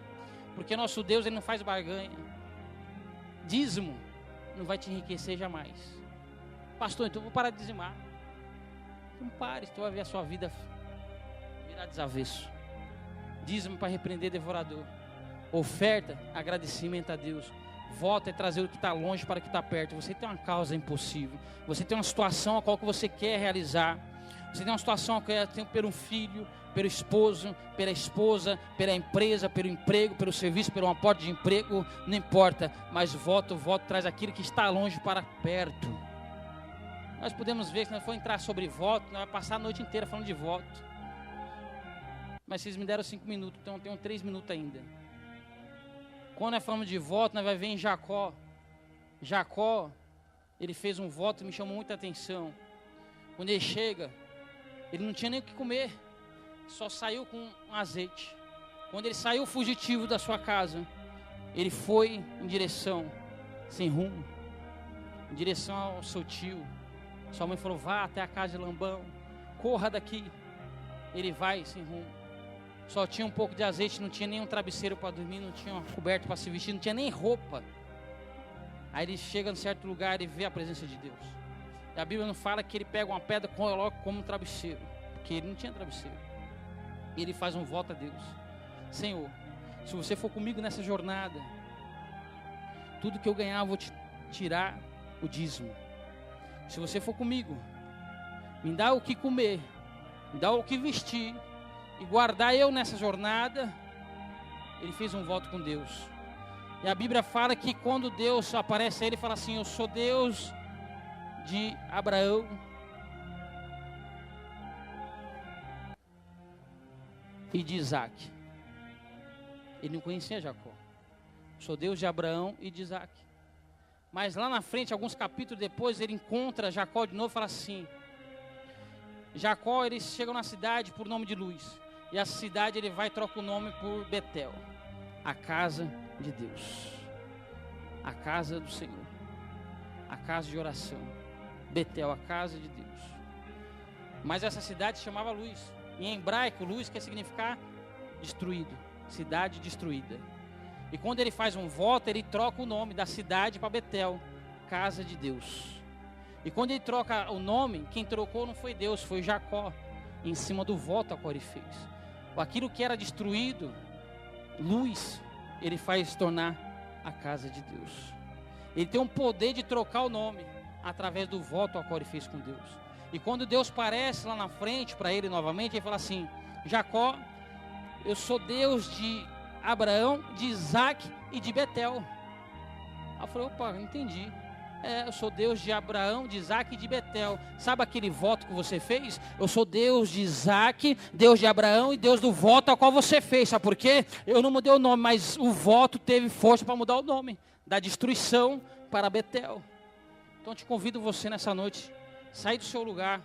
Porque nosso Deus, Ele não faz barganha. Dízimo não vai te enriquecer jamais. Pastor, então eu vou parar de dizimar. Não pare, tu vai ver a sua vida virar desavesso. Dízimo para repreender devorador. Oferta, agradecimento a Deus. Voto é trazer o que está longe para o que está perto. Você tem uma causa impossível. Você tem uma situação a qual que você quer realizar. Você tem uma situação a qual tem pelo filho, pelo esposo, pela esposa, pela empresa, pelo emprego, pelo serviço, pela uma porta de emprego, não importa. Mas voto traz aquilo que está longe para perto. Nós podemos ver que se nós for entrar sobre voto, nós vamos passar a noite inteira falando de voto. Mas vocês me deram 5 minutos, então eu tenho 3 minutos ainda. Quando nós falamos de voto, nós vamos ver em Jacó. Jacó, ele fez um voto e me chamou muita atenção. Quando ele chega, ele não tinha nem o que comer, só saiu com um azeite. Quando ele saiu fugitivo da sua casa, Ele foi em direção, sem rumo, em direção ao seu tio. Sua mãe falou, vá até a casa de Labão, corra daqui. Ele vai sem rumo. Só tinha um pouco de azeite, não tinha nenhum travesseiro para dormir, não tinha uma coberta para se vestir, não tinha nem roupa. Aí ele chega em certo lugar e vê a presença de Deus. E a Bíblia não fala que ele pega uma pedra e coloca como um travesseiro, porque ele não tinha travesseiro. E ele faz um voto a Deus: Senhor, se você for comigo nessa jornada, tudo que eu ganhar eu vou te tirar o dízimo. Se você for comigo, me dá o que comer, me dá o que vestir e guardar eu nessa jornada. Ele fez um voto com Deus. E a Bíblia fala que quando Deus aparece a ele, fala assim: eu sou Deus de Abraão, e de Isaac. Ele não conhecia Jacó. Sou Deus de Abraão e de Isaac. Mas lá na frente, alguns capítulos depois, ele encontra Jacó de novo e fala assim: Jacó, eles chegam na cidade por nome de Luz. E a cidade ele vai e troca o nome por Betel, a casa de Deus, a casa do Senhor, a casa de oração. Betel, a casa de Deus. Mas essa cidade se chamava Luz. Em hebraico, Luz quer significar destruído, cidade destruída. E quando ele faz um voto, ele troca o nome da cidade para Betel, casa de Deus. E quando ele troca o nome, quem trocou não foi Deus, foi Jacó, em cima do voto a qual ele fez. Aquilo que era destruído, Luz, ele faz se tornar a casa de Deus. Ele tem um poder de trocar o nome através do voto a qual ele fez com Deus. E quando Deus aparece lá na frente para ele novamente, ele fala assim: Jacó, eu sou Deus de Abraão, de Isaac e de Betel. Aí eu falei: opa, entendi. Eu sou Deus de Abraão, de Isaac e de Betel. Sabe aquele voto que você fez? Eu sou Deus de Isaac, Deus de Abraão e Deus do voto ao qual você fez. Sabe por quê? Eu não mudei o nome, mas o voto teve força para mudar o nome, da destruição para Betel. Então te convido você nessa noite, sair do seu lugar.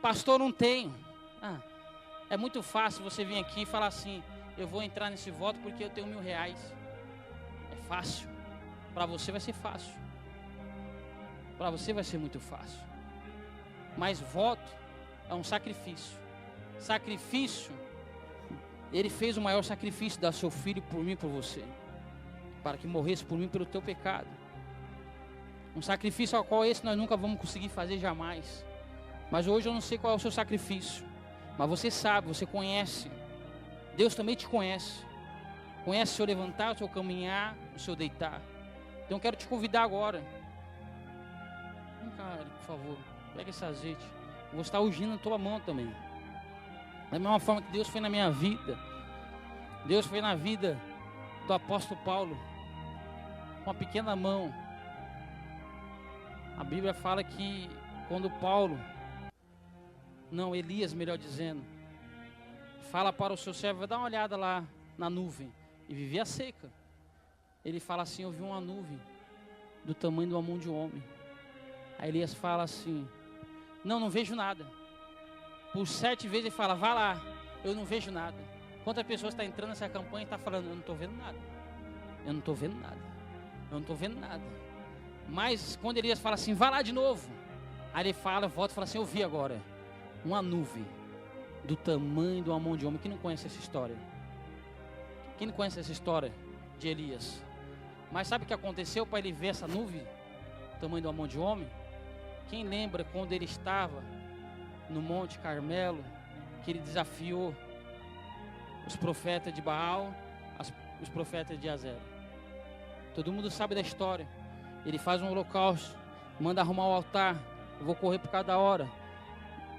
Pastor, não tenho. É muito fácil você vir aqui e falar assim: eu vou entrar nesse voto porque eu tenho R$1.000. É fácil. Para você vai ser fácil. Para você vai ser muito fácil. Mas voto é um sacrifício. Sacrifício, ele fez o maior sacrifício, dar seu filho por mim e por você, para que morresse por mim pelo teu pecado. Um sacrifício ao qual esse nós nunca vamos conseguir fazer jamais. Mas hoje eu não sei qual é o seu sacrifício, mas você sabe, você conhece. Deus também te conhece. Conhece o seu levantar, o seu caminhar, o seu deitar. Então eu quero te convidar agora. Vem cá, Eric, por favor, pega esse azeite. Eu vou estar ungindo na tua mão também. Da mesma forma que Deus foi na minha vida, Deus foi na vida do apóstolo Paulo, com uma pequena mão. A Bíblia fala que quando Elias, melhor dizendo, fala para o seu servo: vai dar uma olhada lá na nuvem, e vivia seca. Ele fala assim: eu vi uma nuvem do tamanho de uma mão de homem. Aí Elias fala assim: não vejo nada. Por 7 vezes ele fala: vá lá, eu não vejo nada. Quantas pessoas estão entrando nessa campanha e estão falando: eu não estou vendo nada, eu não estou vendo nada, eu não estou vendo nada. Mas quando Elias fala assim: vá lá de novo, aí ele volta e fala assim: eu vi agora uma nuvem do tamanho de uma mão de homem. Quem não conhece essa história? Quem não conhece essa história de Elias? Mas sabe o que aconteceu para ele ver essa nuvem do tamanho de uma mão de homem? Quem lembra quando ele estava no Monte Carmelo, que ele desafiou os profetas de Baal, os profetas de Azera? Todo mundo sabe da história. Ele faz um holocausto, manda arrumar o altar. Eu vou correr por cada hora.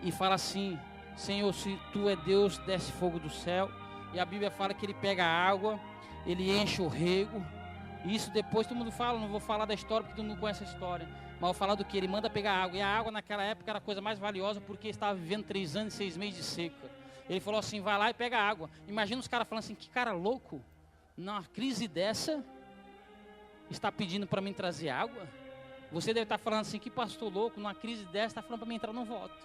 E fala assim: Senhor, se tu é Deus, desce fogo do céu. E a Bíblia fala que ele pega a água, ele enche o rego. E isso depois todo mundo fala, não vou falar da história porque todo mundo conhece a história. Mas vou falar do que? Ele manda pegar água. E a água naquela época era a coisa mais valiosa, porque estava vivendo 3 anos e 6 meses de seca. Ele falou assim: vai lá e pega água. Imagina os caras falando assim: que cara louco, numa crise dessa, está pedindo para mim trazer água? Você deve estar falando assim: que pastor louco, numa crise dessa, está falando para mim entrar no voto.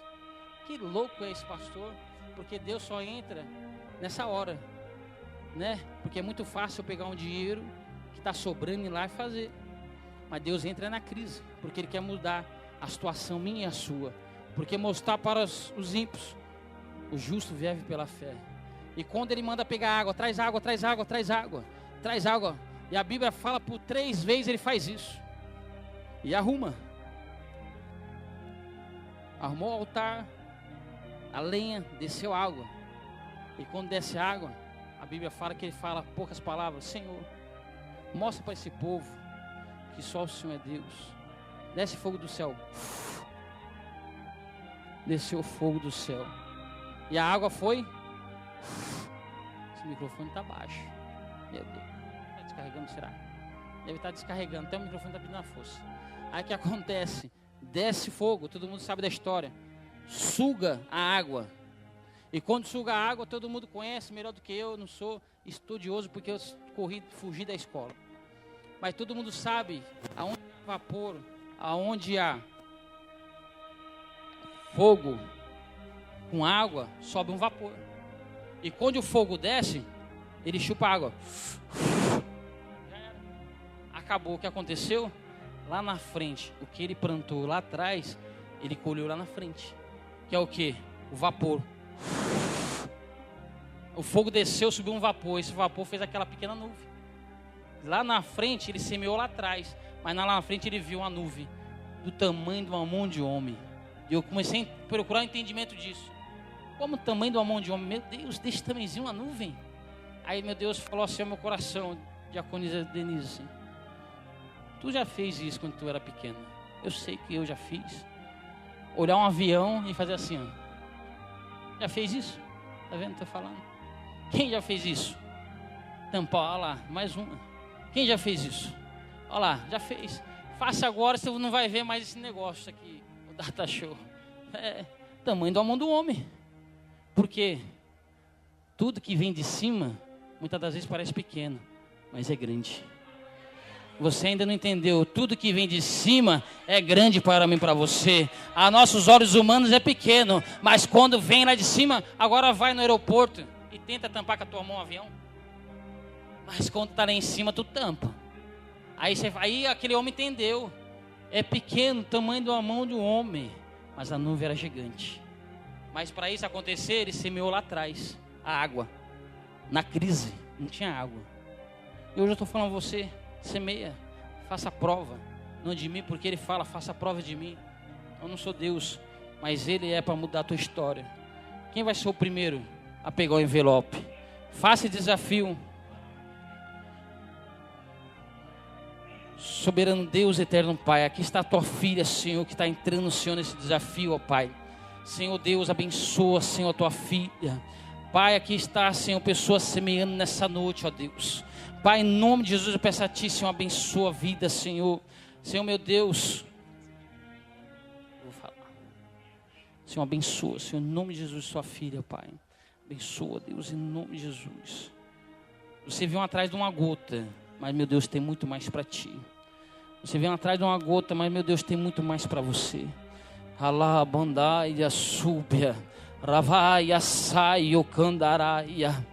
Que louco é esse pastor? Porque Deus só entra nessa hora, né? Porque é muito fácil eu pegar um dinheiro que está sobrando ir lá e fazer. Mas Deus entra na crise, porque Ele quer mudar a situação minha e a sua. Porque mostrar para os ímpios, o justo vive pela fé. E quando Ele manda pegar água, traz água, traz água, traz água, traz água. E a Bíblia fala por 3 vezes Ele faz isso. E arruma. Arrumou o altar, a lenha, desceu água. E quando desce água, a Bíblia fala que Ele fala poucas palavras: Senhor, mostra para esse povo que só o Senhor é Deus. Desce fogo do céu. Desceu o fogo do céu. E a água foi. Esse microfone está baixo. Meu Deus. Está descarregando, será? Deve estar descarregando. Até o microfone está pedindo a força. Aí o que acontece? Desce fogo. Todo mundo sabe da história. Suga a água. E quando suga a água, todo mundo conhece melhor do que eu. Não sou estudioso porque eu fugi da escola. Mas todo mundo sabe aonde há vapor, aonde há fogo com água, sobe um vapor. E quando o fogo desce, ele chupa a água. Acabou. O que aconteceu? Lá na frente, o que ele plantou lá atrás, ele colheu lá na frente. Que é o que? O vapor. O fogo desceu, subiu um vapor. Esse vapor fez aquela pequena nuvem. Lá na frente, ele semeou lá atrás. Mas lá na frente, ele viu uma nuvem do tamanho de uma mão de homem. E eu comecei a procurar o entendimento disso. Como o tamanho de uma mão de homem? Meu Deus, desse tamanhozinho, uma nuvem. Aí, meu Deus, falou assim ao meu coração, diaconisa Denise: tu já fez isso quando tu era pequena? Eu sei que eu já fiz. Olhar um avião e fazer assim, ó. Já fez isso? Tá vendo? Tô falando. Quem já fez isso? Tampar, olha lá, mais uma. Quem já fez isso? Olha lá, já fez. Faça agora, você não vai ver mais esse negócio aqui, o data show. É tamanho da mão do homem. Porque tudo que vem de cima, muitas das vezes parece pequeno, mas é grande. Você ainda não entendeu. Tudo que vem de cima é grande para mim, para você. A nossos olhos humanos é pequeno, mas quando vem lá de cima, agora vai no aeroporto e tenta tampar com a tua mão o avião. Mas quando está lá em cima, tu tampa. Aí aquele homem entendeu. É pequeno, tamanho de uma mão de um homem, mas a nuvem era gigante. Mas para isso acontecer, ele semeou lá atrás a água. Na crise, não tinha água. E hoje eu estou falando a você: semeia, faça a prova. Não de mim, porque ele fala: faça a prova de mim. Eu não sou Deus, mas ele é para mudar a tua história. Quem vai ser o primeiro a pegar o envelope? Faça esse desafio. Soberano Deus, eterno Pai, aqui está a tua filha, Senhor, que está entrando, Senhor, nesse desafio, ó Pai. Senhor Deus, abençoa, Senhor, a tua filha. Pai, aqui está, Senhor, pessoas semeando nessa noite, ó Deus. Pai, em nome de Jesus, eu peço a Ti, Senhor, abençoa a vida, Senhor. Senhor, meu Deus. Vou falar. Senhor, abençoa, Senhor, em nome de Jesus, sua filha, Pai. Abençoa, Deus, em nome de Jesus. Você veio atrás de uma gota, mas, meu Deus, tem muito mais para Ti. Você veio atrás de uma gota, mas, meu Deus, tem muito mais para você. Alá, bandaia, súbia, ravaia, saio, candaraia.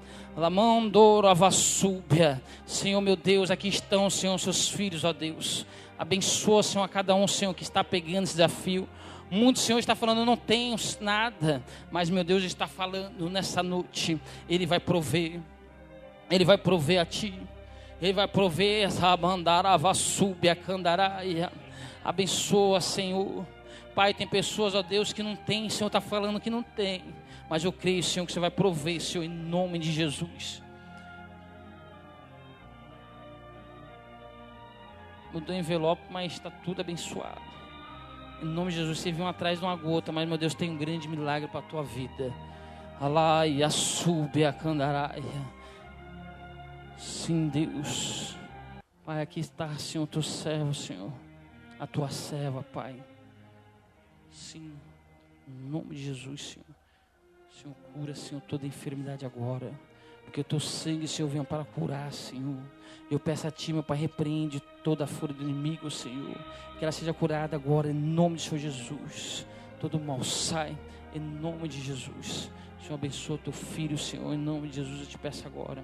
Senhor, meu Deus, aqui estão, Senhor, seus filhos, ó Deus. Abençoa, Senhor, a cada um, Senhor, que está pegando esse desafio. Muito, Senhor, está falando: eu não tenho nada. Mas, meu Deus, está falando nessa noite: Ele vai prover. Ele vai prover a Ti. Ele vai prover essa bandarava, súbia, candaraia. Abençoa, Senhor. Pai, tem pessoas, ó Deus, que não tem. O Senhor está falando que não tem. Mas eu creio, Senhor, que você vai prover, Senhor, em nome de Jesus. Mudou o envelope, mas está tudo abençoado. Em nome de Jesus, você viu atrás de uma gota, mas, meu Deus, tem um grande milagre para a tua vida. Alaia, súbia, candaraia. Sim, Deus. Pai, aqui está, Senhor, o teu servo, Senhor. A tua serva, Pai. Sim, em nome de Jesus, Senhor. Senhor, cura, Senhor, toda enfermidade agora. Porque o teu sangue, Senhor, vem para curar, Senhor. Eu peço a Ti, meu Pai, repreende toda a fúria do inimigo, Senhor. Que ela seja curada agora, em nome de Senhor Jesus. Todo mal sai, em nome de Jesus. Senhor, abençoa teu filho, Senhor, em nome de Jesus eu te peço agora.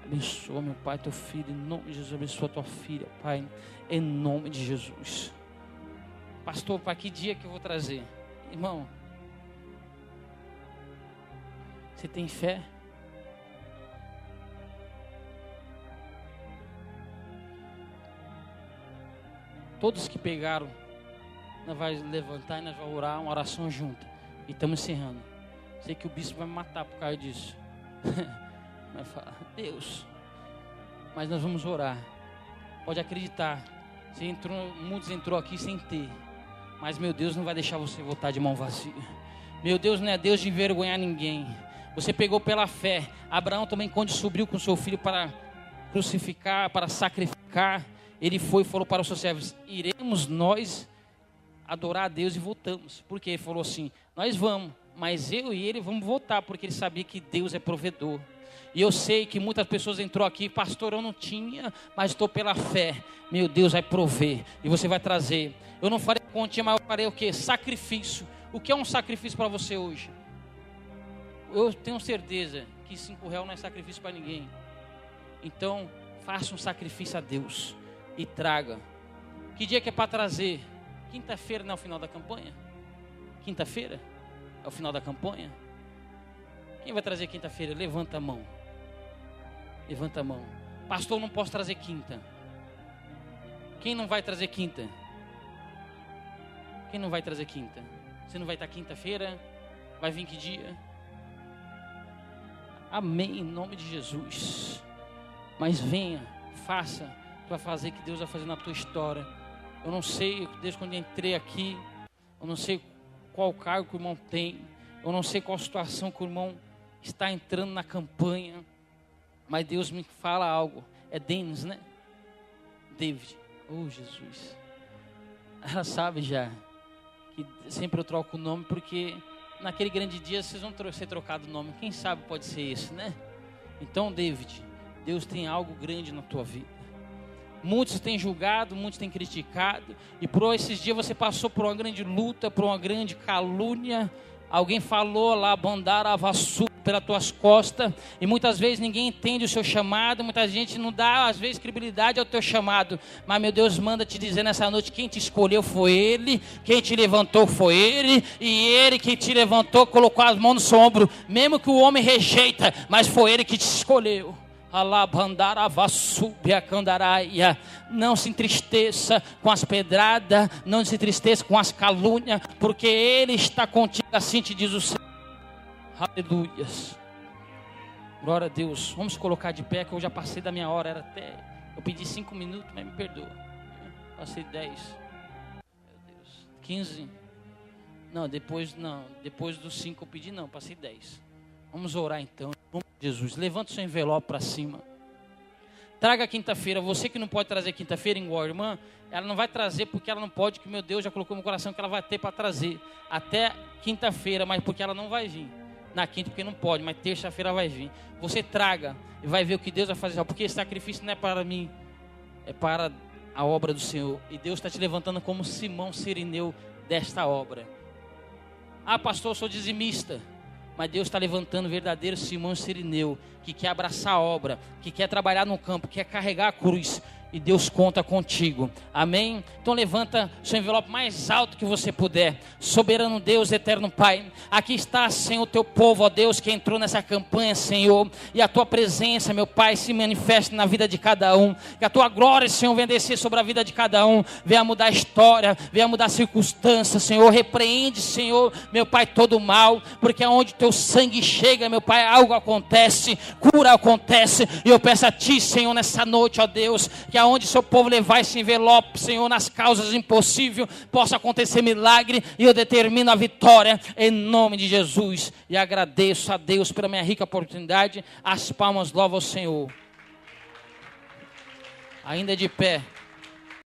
Abençoa, meu Pai, teu filho, em nome de Jesus. Abençoa tua filha, Pai, em nome de Jesus. Pastor, para que dia que eu vou trazer? Irmão, você tem fé? Todos que pegaram, nós vamos levantar e nós vamos orar uma oração junta. E estamos encerrando. Sei que o bispo vai me matar por causa disso. Vai falar, Deus. Mas nós vamos orar. Pode acreditar. Muitos entrou aqui sem ter. Mas meu Deus não vai deixar você voltar de mão vazia. Meu Deus não é Deus de envergonhar ninguém. Você pegou pela fé. Abraão também, quando subiu com seu filho para crucificar, para sacrificar, ele foi e falou para os seus servos: iremos nós adorar a Deus, e voltamos. Porque ele falou assim: nós vamos, mas eu e ele vamos voltar, porque ele sabia que Deus é provedor. E eu sei que muitas pessoas entrou aqui: pastor, eu não tinha, mas estou pela fé. Meu Deus vai prover, e você vai trazer. Eu não farei continha, mas eu farei o quê? Sacrifício. O que é um sacrifício para você hoje? Eu tenho certeza que R$5 não é sacrifício para ninguém. Então, faça um sacrifício a Deus e traga. Que dia que é para trazer? Quinta-feira não é o final da campanha? Quinta-feira é o final da campanha? Quem vai trazer quinta-feira? Levanta a mão. Levanta a mão. Pastor, não posso trazer quinta. Quem não vai trazer quinta? Quem não vai trazer quinta? Você não vai estar quinta-feira? Vai vir que dia? Amém, em nome de Jesus. Mas venha, faça, para fazer que Deus vai fazer na tua história. Eu não sei, desde quando eu entrei aqui, eu não sei qual cargo que o irmão tem, eu não sei qual situação que o irmão está entrando na campanha, mas Deus me fala algo. É Denis, né? David. Oh, Jesus. Ela sabe já que sempre eu troco o nome, porque naquele grande dia vocês vão ser trocado o nome. Quem sabe pode ser esse, né? Então, David, Deus tem algo grande na tua vida. Muitos têm julgado, muitos têm criticado, e por esses dias você passou por uma grande luta, por uma grande calúnia. Alguém falou lá, bandara vassu pelas tuas costas, e muitas vezes ninguém entende o seu chamado, muita gente não dá às vezes credibilidade ao teu chamado, mas meu Deus manda te dizer nessa noite: quem te escolheu foi Ele, quem te levantou foi Ele, e Ele que te levantou colocou as mãos no seu ombro, mesmo que o homem rejeita, mas foi Ele que te escolheu. Não se entristeça com as pedradas, não se entristeça com as calúnias, porque Ele está contigo, assim te diz o Senhor. Aleluias. Glória a Deus. Vamos colocar de pé, que eu já passei da minha hora. Eu pedi 5 minutos, mas me perdoa. Passei 10. Meu Deus. 15. Não, depois dos 5 eu pedi não, passei 10. Vamos orar então. Jesus, levanta o seu envelope para cima. Traga quinta-feira. Você que não pode trazer quinta-feira, igual a irmã, ela não vai trazer porque ela não pode, que meu Deus já colocou no coração que ela vai ter para trazer até quinta-feira, mas porque ela não vai vir na quinta, porque não pode, mas terça-feira vai vir. Você traga e vai ver o que Deus vai fazer, porque esse sacrifício não é para mim, é para a obra do Senhor. E Deus está te levantando como Simão Sirineu desta obra. Ah, pastor, eu sou dizimista. Mas Deus está levantando o verdadeiro Simão Sirineu, que quer abraçar a obra, que quer trabalhar no campo, que quer carregar a cruz. E Deus conta contigo. Amém? Então levanta seu envelope mais alto que você puder. Soberano Deus, eterno Pai, aqui está, Senhor, o teu povo, ó Deus, que entrou nessa campanha, Senhor. E a tua presença, meu Pai, se manifeste na vida de cada um. Que a tua glória, Senhor, venha descer sobre a vida de cada um. Venha mudar a história, venha mudar a circunstância, Senhor. Repreende, Senhor, meu Pai, todo o mal. Porque aonde teu sangue chega, meu Pai, algo acontece, cura acontece. E eu peço a ti, Senhor, nessa noite, ó Deus, que aonde seu povo levar esse envelope, Senhor, nas causas impossíveis, possa acontecer milagre, e eu determino a vitória em nome de Jesus. E agradeço a Deus pela minha rica oportunidade. As palmas louvam ao Senhor. Ainda de pé.